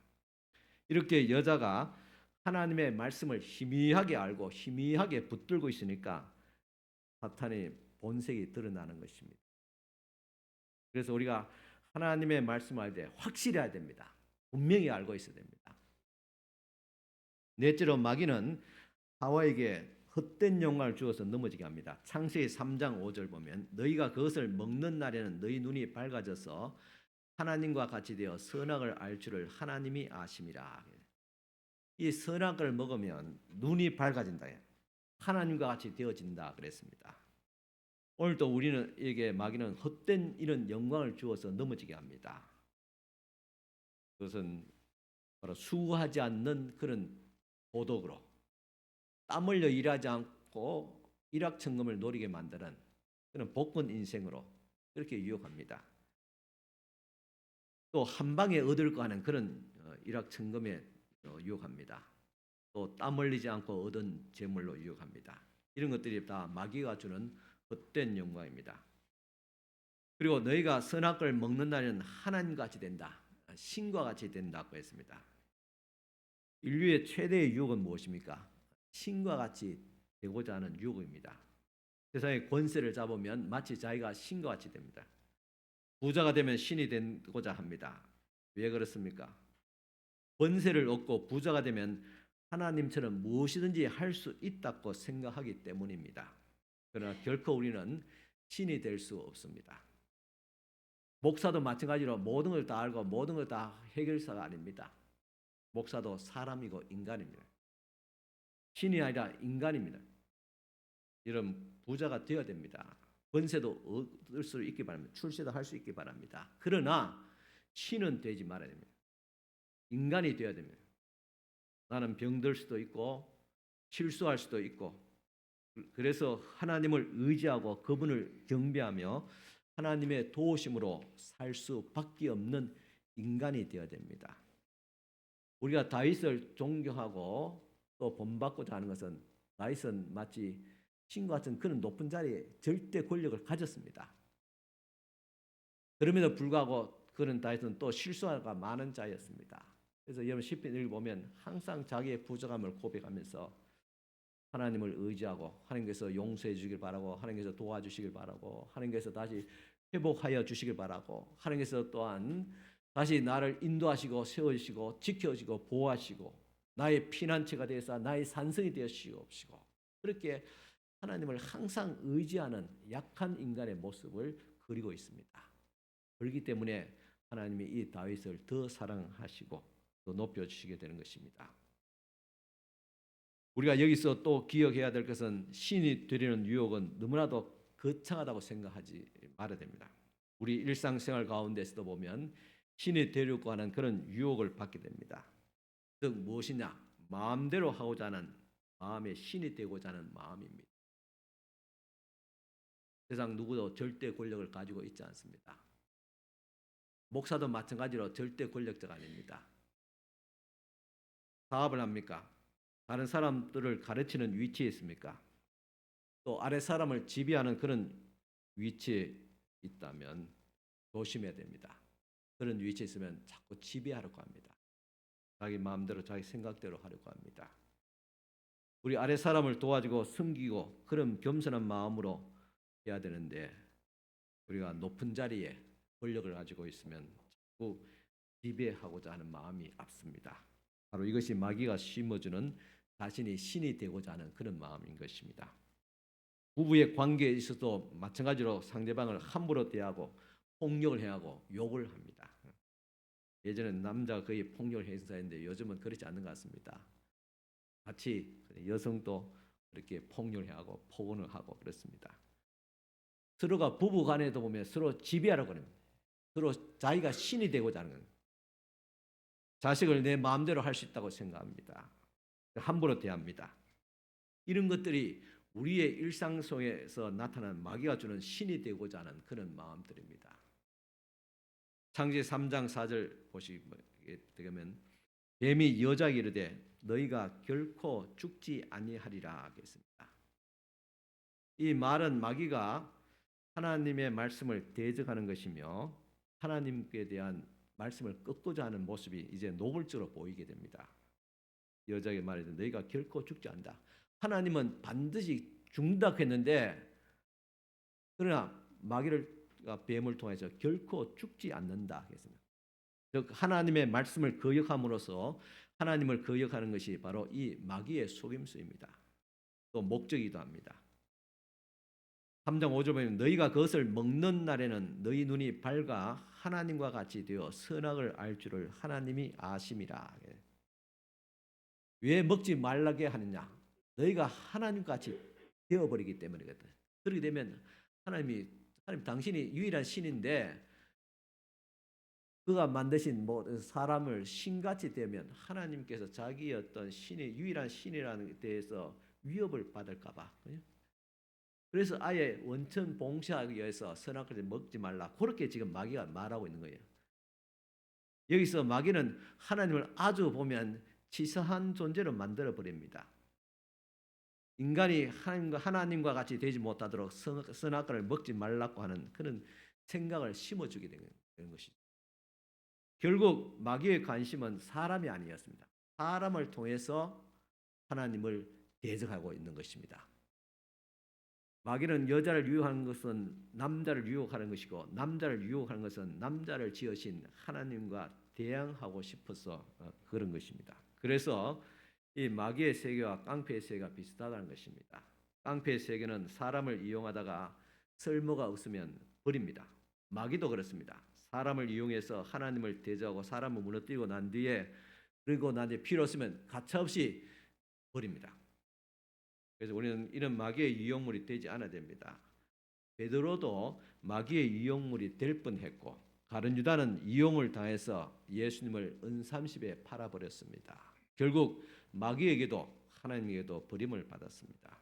이렇게 여자가 하나님의 말씀을 희미하게 알고 희미하게 붙들고 있으니까 사탄의 본색이 드러나는 것입니다. 그래서 우리가 하나님의 말씀을 알 때 확실해야 됩니다. 분명히 알고 있어야 됩니다. 넷째로 마귀는 하와에게 헛된 영광을 주어서 넘어지게 합니다. 창세기 3장 5절 보면 너희가 그것을 먹는 날에는 너희 눈이 밝아져서 하나님과 같이 되어 선악을 알 줄을 하나님이 아심이라. 이 선악을 먹으면 눈이 밝아진다. 하나님과 같이 되어진다 그랬습니다. 오늘도 우리는 에게 마귀는 헛된 이런 영광을 주어서 넘어지게 합니다. 그것은 바로 수고하지 않는 그런 도덕으로 땀 흘려 일하지 않고 일확천금을 노리게 만드는 그런 복권 인생으로 그렇게 유혹합니다. 또 한 방에 얻을 거 하는 그런 일확천금에 유혹합니다. 또 땀 흘리지 않고 얻은 재물로 유혹합니다. 이런 것들이 다 마귀가 주는 헛된 영광입니다. 그리고 너희가 선악을 먹는 날에는 하나님과 같이 된다. 신과 같이 된다고 했습니다. 인류의 최대의 유혹은 무엇입니까? 신과 같이 되고자 하는 유혹입니다. 세상의 권세를 잡으면 마치 자기가 신과 같이 됩니다. 부자가 되면 신이 되고자 합니다. 왜 그렇습니까? 권세를 얻고 부자가 되면 하나님처럼 무엇이든지 할 수 있다고 생각하기 때문입니다. 그러나 결코 우리는 신이 될 수 없습니다. 목사도 마찬가지로 모든 걸 다 알고 모든 걸 다 해결사가 아닙니다. 목사도 사람이고 인간입니다. 신이 아니라 인간입니다. 이런 부자가 되어야 됩니다. 권세도 얻을 수 있기 바랍니다. 출세도 할 수 있기 바랍니다. 그러나 신은 되지 말아야 됩니다. 인간이 되어야 됩니다. 나는 병들 수도 있고 실수할 수도 있고 그래서 하나님을 의지하고 그분을 경배하며 하나님의 도우심으로 살 수밖에 없는 인간이 되어야 됩니다. 우리가 다윗을 존경하고 또 본받고자 하는 것은 다윗은 마치 신과 같은 그런 높은 자리에 절대 권력을 가졌습니다. 그럼에도 불구하고 그런 다윗은 또 실수가 많은 자였습니다. 그래서 여러분 시편 읽어보면 항상 자기의 부족함을 고백하면서 하나님을 의지하고 하나님께서 용서해 주길 바라고 하나님께서 도와주시길 바라고 하나님께서 다시 회복하여 주시길 바라고 하나님께서 또한 다시 나를 인도하시고 세우시고 지켜주시고 보호하시고 나의 피난처가 되어서 나의 산성이 되어주시옵시고 그렇게 하나님을 항상 의지하는 약한 인간의 모습을 그리고 있습니다. 그렇기 때문에 하나님이 이 다윗을 더 사랑하시고 또 높여주시게 되는 것입니다. 우리가 여기서 또 기억해야 될 것은 신이 되려는 유혹은 너무나도 거창하다고 생각하지 말아야 됩니다. 우리 일상생활 가운데서도 보면 신이 되려고 하는 그런 유혹을 받게 됩니다. 즉 무엇이냐? 마음대로 하고자 하는 마음의 신이 되고자 하는 마음입니다. 세상 누구도 절대 권력을 가지고 있지 않습니다. 목사도 마찬가지로 절대 권력자가 아닙니다. 사업을 합니까? 다른 사람들을 가르치는 위치에 있습니까? 또 아래 사람을 지배하는 그런 위치에 있다면 조심해야 됩니다. 그런 위치에 있으면 자꾸 지배하려고 합니다. 자기 마음대로 자기 생각대로 하려고 합니다. 우리 아래 사람을 도와주고 섬기고 그런 겸손한 마음으로 해야 되는데 우리가 높은 자리에 권력을 가지고 있으면 자꾸 지배하고자 하는 마음이 앞섭니다. 바로 이것이 마귀가 심어주는 자신이 신이 되고자 하는 그런 마음인 것입니다. 부부의 관계에 있어도 마찬가지로 상대방을 함부로 대하고 폭력을 해하고 욕을 합니다. 예전에는 남자가 거의 폭력을 행사했는데 요즘은 그렇지 않는 것 같습니다. 같이 여성도 그렇게 폭력을 하고 폭언을 하고 그렇습니다. 서로가 부부 간에도 보면 서로 지배하려고 합니다. 서로 자기가 신이 되고자 하는 겁니다. 자식을 내 마음대로 할 수 있다고 생각합니다. 함부로 대합니다. 이런 것들이 우리의 일상 속에서 나타나는 마귀가 주는 신이 되고자 하는 그런 마음들입니다. 창세기 3장 4절 보시게 되면 뱀이 여자에게 이르되 너희가 결코 죽지 아니하리라 하겠습니다. 이 말은 마귀가 하나님의 말씀을 대적하는 것이며 하나님께 대한 말씀을 꺾고자 하는 모습이 이제 노골적으로 보이게 됩니다. 여자에게 말해도 너희가 결코 죽지 않는다. 하나님은 반드시 죽는다 했는데 그러나 마귀를 뱀을 통해서 결코 죽지 않는다 했습니다. 즉 하나님의 말씀을 거역함으로써 하나님을 거역하는 것이 바로 이 마귀의 속임수입니다. 또 목적이기도 합니다. 3장 5절 보면 너희가 그것을 먹는 날에는 너희 눈이 밝아 하나님과 같이 되어 선악을 알 줄을 하나님이 아심이라. 왜 먹지 말라게 하느냐? 너희가 하나님과 같이 되어버리기 때문이거든. 그렇게 되면 하나님 당신이 유일한 신인데 그가 만드신 사람을 신같이 되면 하나님께서 자기의 어떤 신의 유일한 신이라는 데 대해서 위협을 받을까봐. 그래서 아예 원천 봉쇄하기 위해서 선악과를 먹지 말라. 그렇게 지금 마귀가 말하고 있는 거예요. 여기서 마귀는 하나님을 아주 보면 치사한 존재로 만들어 버립니다. 인간이 하나님과 같이 되지 못하도록 선악과를 먹지 말라고 하는 그런 생각을 심어주게 되는 것이죠. 결국 마귀의 관심은 사람이 아니었습니다. 사람을 통해서 하나님을 대적하고 있는 것입니다. 마귀는 여자를 유혹하는 것은 남자를 유혹하는 것이고 남자를 유혹하는 것은 남자를 지으신 하나님과 대항하고 싶어서 그런 것입니다. 그래서 이 마귀의 세계와 깡패의 세계가 비슷하다는 것입니다. 깡패의 세계는 사람을 이용하다가 쓸모가 없으면 버립니다. 마귀도 그렇습니다. 사람을 이용해서 하나님을 대적하고 사람을 무너뜨리고 난 뒤에 그리고 난 뒤에 필요 없으면 가차없이 버립니다. 그래서 우리는 이런 마귀의 유혹물이 되지 않아야 됩니다. 베드로도 마귀의 유혹물이 될 뻔했고 가룟 유다는 이용을 당해서 예수님을 은삼십에 팔아버렸습니다. 결국 마귀에게도 하나님에게도 버림을 받았습니다.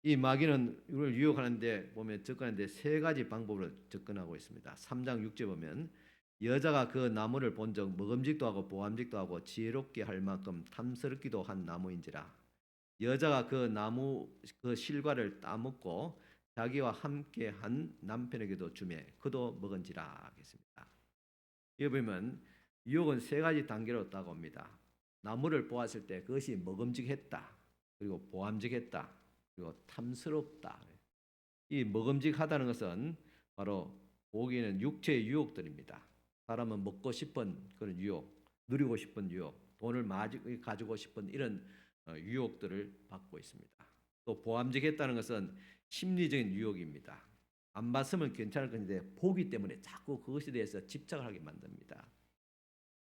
이 마귀는 우리를 유혹하는데 보면 접근하는데 세 가지 방법으로 접근하고 있습니다. 3장 6절 보면 여자가 그 나무를 본즉 먹음직도 하고 보암직도 하고 지혜롭게 할 만큼 탐스럽기도 한 나무인지라. 여자가 그 나무 그 실과를 따먹고 자기와 함께 한 남편에게도 주매 그도 먹은지라 하겠습니다. 여기 보면 유혹은 세 가지 단계로 다가옵니다. 나무를 보았을 때 그것이 먹음직했다. 그리고 보암직했다. 그리고 탐스럽다. 이 먹음직하다는 것은 바로 보기에는 육체의 유혹들입니다. 사람은 먹고 싶은 그런 유혹, 누리고 싶은 유혹, 돈을 많이 가지고 싶은 이런 유혹들을 받고 있습니다. 또 보암직했다는 것은 심리적인 유혹입니다. 안 봤으면 괜찮을 건데 보기 때문에 자꾸 그것에 대해서 집착을 하게 만듭니다.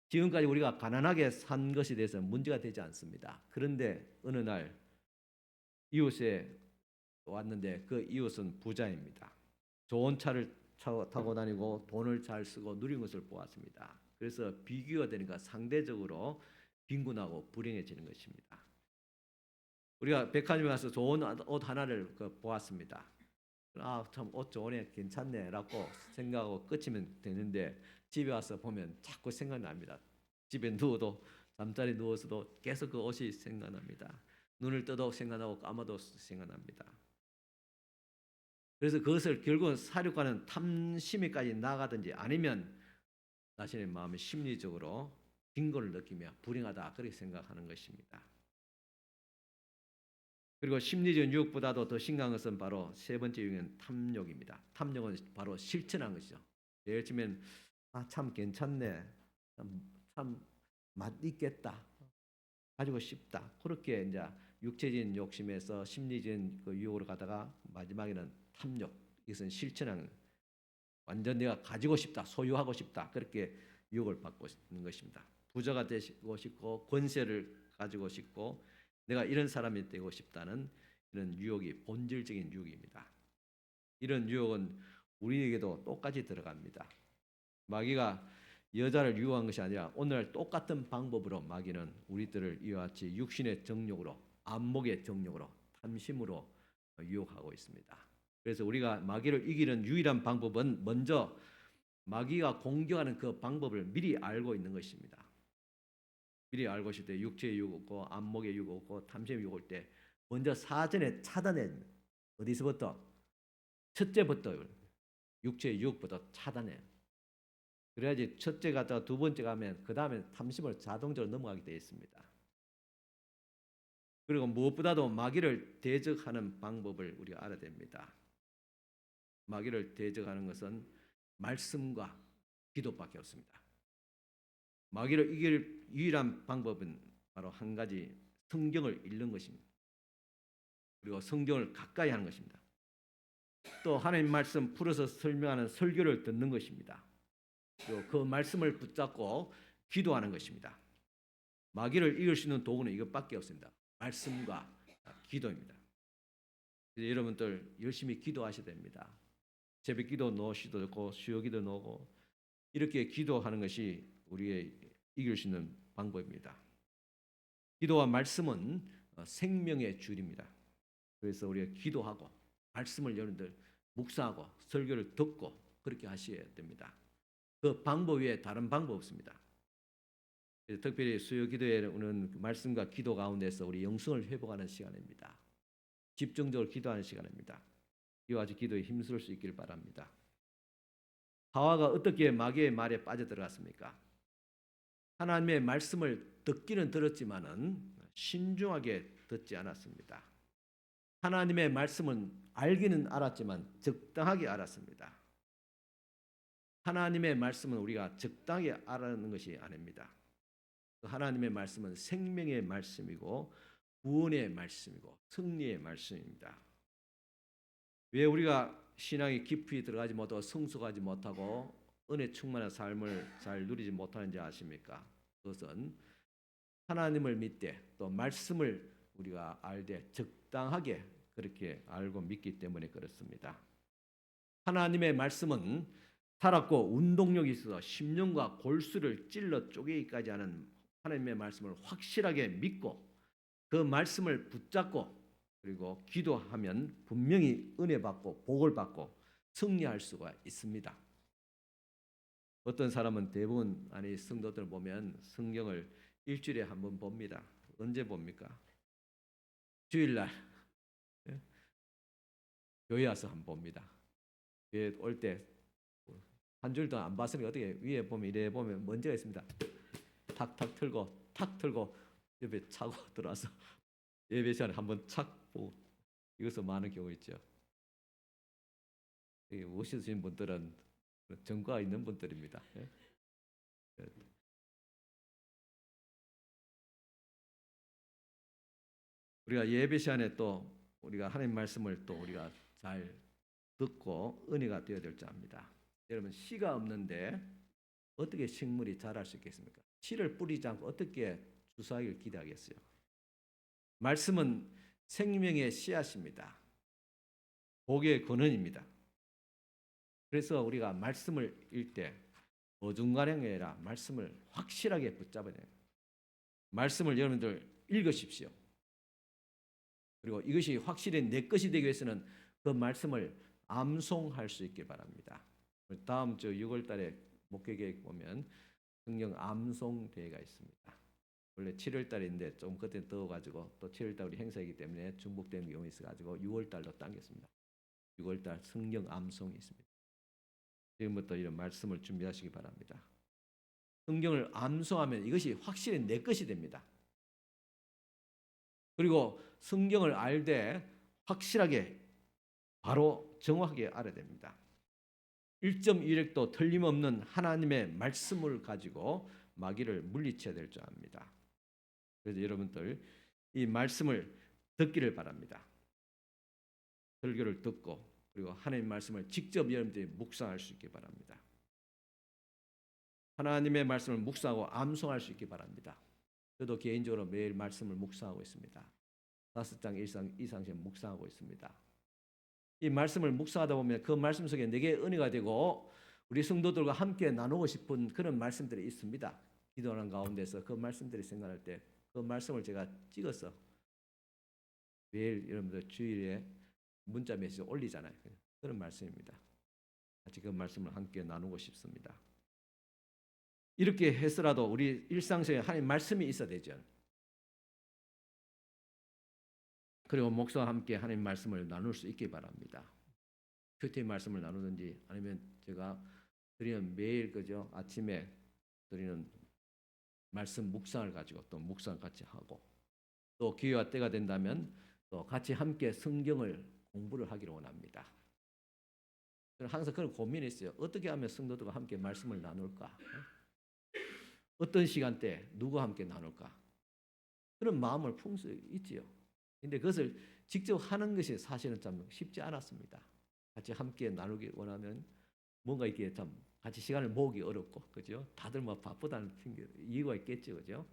지금까지 우리가 가난하게 산 것에 대해서 문제가 되지 않습니다. 그런데 어느 날 이웃에 왔는데 그 이웃은 부자입니다. 좋은 차를 타고 다니고 돈을 잘 쓰고 누린 것을 보았습니다. 그래서 비교가 되니까 상대적으로 빈곤하고 불행해지는 것입니다. 우리가 백화점에 가서 좋은 옷 하나를 보았습니다. 참 옷 좋으네, 괜찮네라고 생각하고 끝이면 되는데 집에 와서 보면 자꾸 생각납니다. 집에 누워도 잠자리 누워서도 계속 그 옷이 생각납니다. 눈을 떠도 생각나고 감아도 생각납니다. 그래서 그것을 결국은 사려고 탐심에까지 나가든지 아니면 자신의 마음의 심리적으로 빈곤을 느끼며 불행하다 그렇게 생각하는 것입니다. 그리고 심리적인 유혹보다도 더 심각한 것은 바로 세 번째 유형은 탐욕입니다. 탐욕은 바로 실천한 것이죠. 예를 들면 참 괜찮네, 참 맛있겠다, 가지고 싶다, 그렇게 이제 육체적인 욕심에서 심리적인 그 유혹으로 가다가 마지막에는 탐욕, 이것은 실천하는, 완전 내가 가지고 싶다, 소유하고 싶다, 그렇게 유혹을 받고 있는 것입니다. 부자가 되고 싶고 권세를 가지고 싶고 내가 이런 사람이 되고 싶다는 이런 유혹이 본질적인 유혹입니다. 이런 유혹은 우리에게도 똑같이 들어갑니다. 마귀가 여자를 유혹한 것이 아니라 오늘 똑같은 방법으로 마귀는 우리들을 이와 같이 육신의 정욕으로, 안목의 정욕으로, 탐심으로 유혹하고 있습니다. 그래서 우리가 마귀를 이기는 유일한 방법은 먼저 마귀가 공격하는 그 방법을 미리 알고 있는 것입니다. 미리 알고 있을 때 육체의 유혹 없고 안목의 유혹 없고 탐심의 유혹 올 때 먼저 사전에 차단해. 어디서부터? 첫째부터 육체의 유혹부터 차단해. 그래야지 첫째 갔다가 두 번째 가면 그 다음에 탐심을 자동적으로 넘어가게 되어 있습니다. 그리고 무엇보다도 마귀를 대적하는 방법을 우리가 알아야 됩니다. 마귀를 대적하는 것은 말씀과 기도밖에 없습니다. 마귀를 이길 유일한 방법은 바로 한 가지, 성경을 읽는 것입니다. 그리고 성경을 가까이 하는 것입니다. 또 하나님 말씀 풀어서 설명하는 설교를 듣는 것입니다. 그리고 그 말씀을 붙잡고 기도하는 것입니다. 마귀를 이길 수 있는 도구는 이것밖에 없습니다. 말씀과 기도입니다. 여러분들 열심히 기도하셔야 됩니다. 새벽 기도 넣으시도 좋고 수요 기도 넣고 이렇게 기도하는 것이 우리의 이길 수 있는 방법입니다. 기도와 말씀은 생명의 줄입니다. 그래서 우리가 기도하고 말씀을 여러분들 묵상하고 설교를 듣고 그렇게 하셔야 됩니다. 그 방법 외에 다른 방법 없습니다. 특별히 수요 기도에는 말씀과 기도 가운데서 우리 영성을 회복하는 시간입니다. 집중적으로 기도하는 시간입니다. 이와 같이 기도에 힘쓸 수 있길 바랍니다. 하와가 어떻게 마귀의 말에 빠져들어갔습니까? 하나님의 말씀을 듣기는 들었지만은 신중하게 듣지 않았습니다. 하나님의 말씀은 알기는 알았지만 적당하게 알았습니다. 하나님의 말씀은 우리가 적당히 알아는 것이 아닙니다. 하나님의 말씀은 생명의 말씀이고 구원의 말씀이고 승리의 말씀입니다. 왜 우리가 신앙이 깊이 들어가지 못하고 성숙하지 못하고 은혜 충만한 삶을 잘 누리지 못하는지 아십니까? 그것은 하나님을 믿되 또 말씀을 우리가 알되 적당하게 그렇게 알고 믿기 때문에 그렇습니다. 하나님의 말씀은 살았고 운동력이 있어서 심령과 골수를 찔러 쪼개기까지 하는 하나님의 말씀을 확실하게 믿고 그 말씀을 붙잡고 그리고 기도하면 분명히 은혜 받고 복을 받고 승리할 수가 있습니다. 어떤 사람은 대부분 아니 성도들 보면 성경을 일주일에 한 번 봅니다. 언제 봅니까? 주일날 교회 와서 한 번 봅니다. 교회 올 때 한 주일 동안 안 봤으니까 어떻게 위에 보면 이래 보면 먼지가 있습니다. 탁탁 틀고 옆에 차고 들어와서 예배 시간에 한번 착 보고 이것은 많은 경우 있죠. 오시는 분들은 전과가 있는 분들입니다. 우리가 예배 시간에 또 우리가 하나님 말씀을 또 우리가 잘 듣고 은혜가 되어야 될 줄 압니다. 여러분 씨가 없는데 어떻게 식물이 자랄 수 있겠습니까? 씨를 뿌리지 않고 어떻게 주사하기를 기대하겠어요? 말씀은 생명의 씨앗입니다. 복의 근원입니다. 그래서 우리가 말씀을 읽을 때 어중간하게 아니라 말씀을 확실하게 붙잡아야 돼요. 말씀을 여러분들 읽으십시오. 그리고 이것이 확실히 내 것이 되기 위해서는 그 말씀을 암송할 수 있길 바랍니다. 다음 주 6월 달에 목회 계획 보면 성경 암송 대회가 있습니다. 원래 7월 달인데 좀 그때 더워가지고 또 7월 달 우리 행사이기 때문에 중복되는 경우가 있어가지고 6월 달로 당겼습니다. 6월 달 성경 암송이 있습니다. 지금부터 이런 말씀을 준비하시기 바랍니다. 성경을 암송하면 이것이 확실히 내 것이 됩니다. 그리고 성경을 알되 확실하게 바로 정확하게 알아야 됩니다. 1.1획도 틀림없는 하나님의 말씀을 가지고 마귀를 물리쳐야 될 줄 압니다. 그래서 여러분들 이 말씀을 듣기를 바랍니다. 설교를 듣고 그리고 하나님 말씀을 직접 여러분들이 묵상할 수 있기 바랍니다. 하나님의 말씀을 묵상하고 암송할 수 있기 바랍니다. 저도 개인적으로 매일 말씀을 묵상하고 있습니다. 5장 이상씩 묵상하고 있습니다. 이 말씀을 묵상하다 보면 그 말씀 속에 내게 은혜가 되고 우리 성도들과 함께 나누고 싶은 그런 말씀들이 있습니다. 기도하는 가운데서 그 말씀들이 생각날 때 그 말씀을 제가 찍어서 매일 여러분들 주일에 문자 메시지 올리잖아요. 그런 말씀입니다. 같이 그 말씀을 함께 나누고 싶습니다. 이렇게 해서라도 우리 일상생활에 하나님 말씀이 있어야 되죠. 그리고 목사와 함께 하나님 말씀을 나눌 수 있기 바랍니다. 큐티 말씀을 나누든지 아니면 제가 드리는 매일 그죠 아침에 드리는 말씀 묵상을 가지고 또 묵상 같이 하고 또 기회와 때가 된다면 또 같이 함께 성경을 공부를 하기를 원합니다. 저는 항상 그런 고민이 있어요. 어떻게 하면 성도들과 함께 말씀을 나눌까? 어떤 시간대 누구와 함께 나눌까? 그런 마음을 품수 있지요. 근데 그것을 직접 하는 것이 사실은 참 쉽지 않았습니다. 같이 함께 나누기 원하면 뭔가 이렇게 참 같이 시간을 모으기 어렵고, 그죠? 다들 뭐 바쁘다는 이유가 있겠죠, 그죠?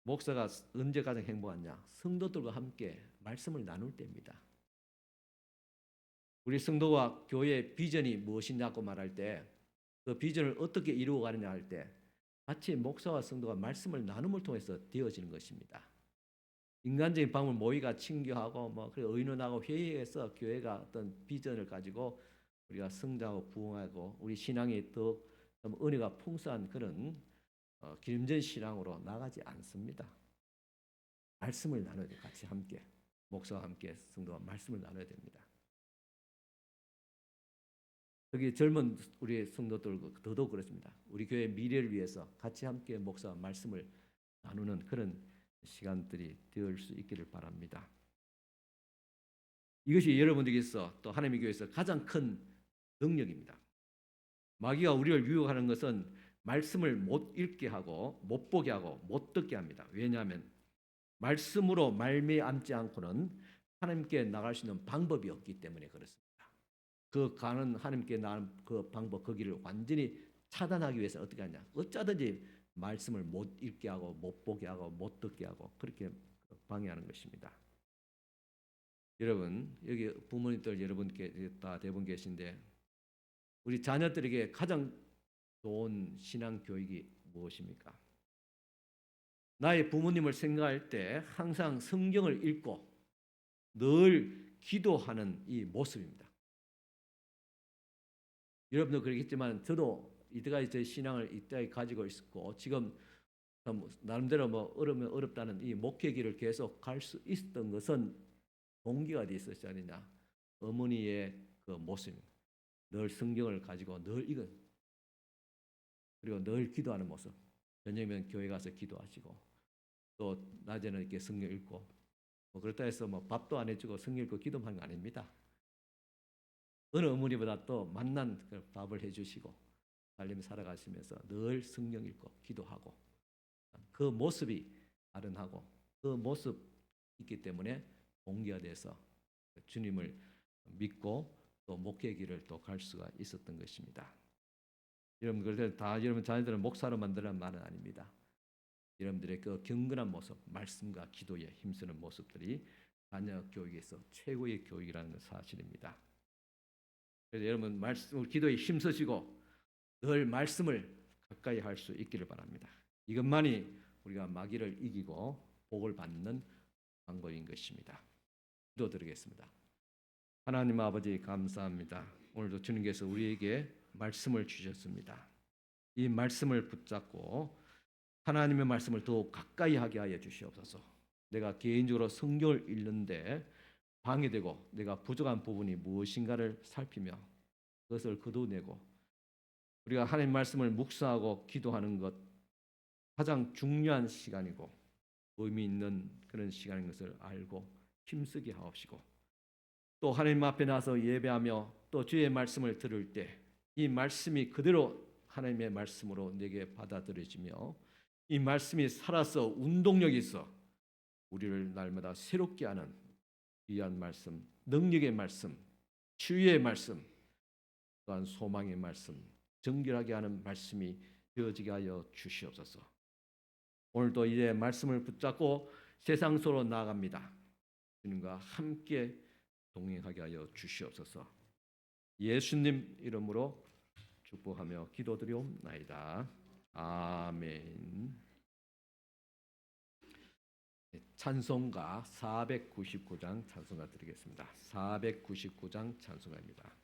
목사가 언제 가장 행복하냐? 성도들과 함께 말씀을 나눌 때입니다. 우리 성도와 교회의 비전이 무엇이냐고 말할 때, 그 비전을 어떻게 이루어가느냐 할 때, 같이 목사와 성도가 말씀을 나눔을 통해서 되어지는 것입니다. 인간적인 방법 모의가 친교하고 의논하고 회의해서 교회가 어떤 비전을 가지고 우리가 성장하고 부흥하고 우리 신앙이 더 은혜가 풍성한 그런 기름진 신앙으로 나가지 않습니다. 말씀을 나눠야 돼요. 같이 함께 목사와 함께 성도와 말씀을 나눠야 됩니다. 여기 젊은 우리 성도들 더더욱 그렇습니다. 우리 교회의 미래를 위해서 같이 함께 목사와 말씀을 나누는 그런 시간들이 되을 수 있기를 바랍니다. 이것이 여러분들께서 또 하나님의 교회에서 가장 큰 능력입니다. 마귀가 우리를 유혹하는 것은 말씀을 못 읽게 하고 못 보게 하고 못 듣게 합니다. 왜냐하면 말씀으로 말미암지 않고는 하나님께 나갈 수 있는 방법이 없기 때문에 그렇습니다. 그 가는 하나님께 나가는 그 방법 그 길을 완전히 차단하기 위해서 어떻게 하냐? 어쩌든지 말씀을 못 읽게 하고 못 보게 하고 못 듣게 하고 그렇게 방해하는 것입니다. 여러분 여기 부모님들 여러분께 다 대부분 계신데 우리 자녀들에게 가장 좋은 신앙 교육이 무엇입니까? 나의 부모님을 생각할 때 항상 성경을 읽고 늘 기도하는 이 모습입니다. 여러분도 그렇겠지만 저도 이때까지 제 신앙을 이때까지 가지고 있었고 지금 나름대로 어렵다는 이 목회길을 계속 갈 수 있었던 것은 동기가 돼 있었지 않느냐. 어머니의 그 모습입니다. 늘 성경을 가지고 늘 읽은 그리고 늘 기도하는 모습. 저녁이면 교회 가서 기도하시고 또 낮에는 이렇게 성경 읽고 그렇다 해서 밥도 안 해주고 성경 읽고 기도하는 거 아닙니다. 어느 어머니보다 또 만난 밥을 해주시고 삶을 살아가시면서 늘 성경 읽고 기도하고 그 모습이 아련하고 그 모습 있기 때문에 동기가 돼서 주님을 믿고 또 목회 길을 또 갈 수가 있었던 것입니다. 여러분 그래서 다 여러분 자녀들은 목사로 만들라는 말은 아닙니다. 여러분들의 그 경건한 모습, 말씀과 기도에 힘쓰는 모습들이 자녀 교육에서 최고의 교육이라는 사실입니다. 그래서 여러분 말씀, 기도에 힘쓰시고 늘 말씀을 가까이 할 수 있기를 바랍니다. 이것만이 우리가 마귀를 이기고 복을 받는 방법인 것입니다. 기도드리겠습니다. 하나님 아버지 감사합니다. 오늘도 주님께서 우리에게 말씀을 주셨습니다. 이 말씀을 붙잡고 하나님의 말씀을 더욱 가까이 하게 하여 주시옵소서. 내가 개인적으로 성경을 읽는데 방해되고 내가 부족한 부분이 무엇인가를 살피며 그것을 거두내고 우리가 하나님 말씀을 묵상하고 기도하는 것 가장 중요한 시간이고 의미 있는 그런 시간인 것을 알고 힘쓰게 하옵시고 또 하나님 앞에 나서 예배하며 또 주의 말씀을 들을 때 이 말씀이 그대로 하나님의 말씀으로 내게 받아들여지며 이 말씀이 살아서 운동력이 있어 우리를 날마다 새롭게 하는 귀한 말씀, 능력의 말씀, 치유의 말씀, 또한 소망의 말씀, 정결하게 하는 말씀이 되어지게 하여 주시옵소서. 오늘도 이제 말씀을 붙잡고 세상 속으로 나아갑니다. 주님과 함께 동행하게 하여 주시옵소서. 예수님 이름으로 축복하며 기도드리옵나이다. 아멘. 찬송가 499장 찬송가 드리겠습니다. 499장 찬송가입니다.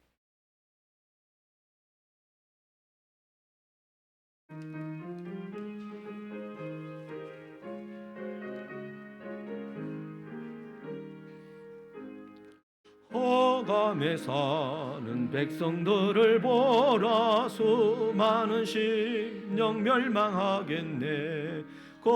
허감에 사는 백성들을 보라 수많은 심령 멸망하겠네. 그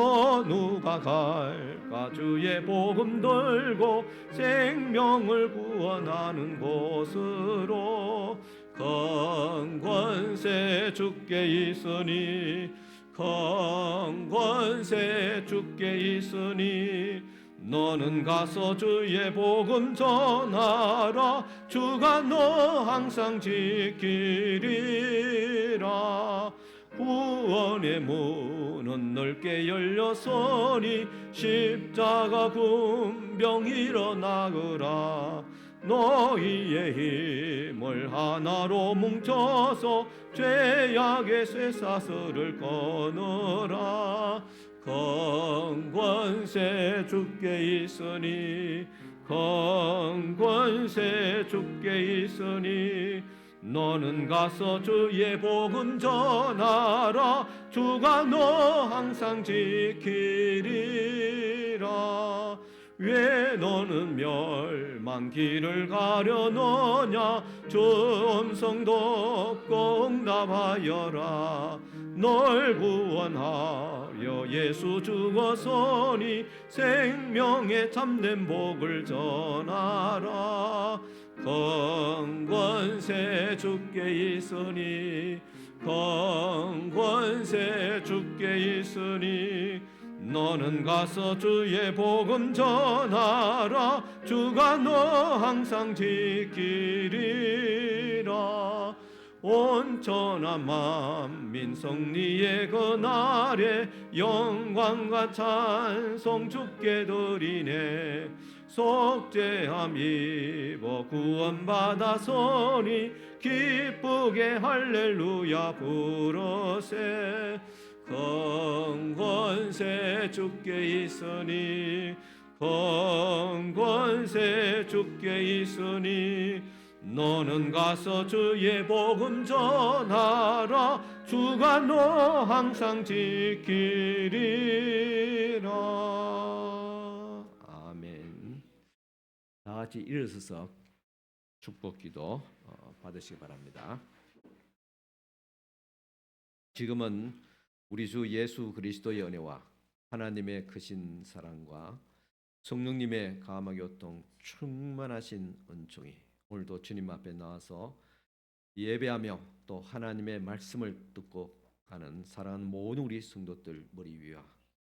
누가 갈까 주의 복음 들고 생명을 구원하는 곳으로. 큰 권세 주께 있으니 큰 권세 주께 있으니 너는 가서 주의 복음 전하라. 주가 너 항상 지키리라. 구원의 문은 넓게 열렸으니 십자가 군병 일어나거라. 너희의 힘을 하나로 뭉쳐서 죄악의 쇠사슬을 끊으라. 큰 권세 주께 있으니 큰 권세 주께 있으니 너는 가서 주의 복음 전하라. 주가 너 항상 지키리라. 왜 너는 멸망길을 가려느냐. 주 음성 듣고 응답하여라. 널 구원하여 예수 죽었으니 생명의 참된 복을 전하라. 큰 권세 주께 있으니 큰 권세 주께 있으니 너는 가서 주의 복음 전하라. 주가 너 항상 지키리라. 온천한 만민 성리의 그날에 영광과 찬송 주께 드리네. 속죄함 입어 구원받았으니 기쁘게 할렐루야 부르세. 큰 권세 주께 있으니 큰 권세 주께 있으니 너는 가서 주의 복음 전하라. 주가 너 항상 지키리라. 아멘. 다 같이 일어서서 축복기도 받으시기 바랍니다. 지금은 우리 주 예수 그리스도의 은혜와 하나님의 크신 사랑과 성령님의 감화 교통 충만하신 은총이 오늘도 주님 앞에 나와서 예배하며 또 하나님의 말씀을 듣고 가는 사랑하는 모든 우리 성도들 머리 위와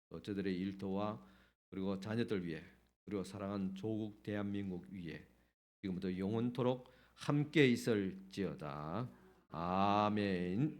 또 저들의 일터와 그리고 자녀들 위에 그리고 사랑하는 조국 대한민국 위에 지금부터 영원토록 함께 있을지어다. 아멘.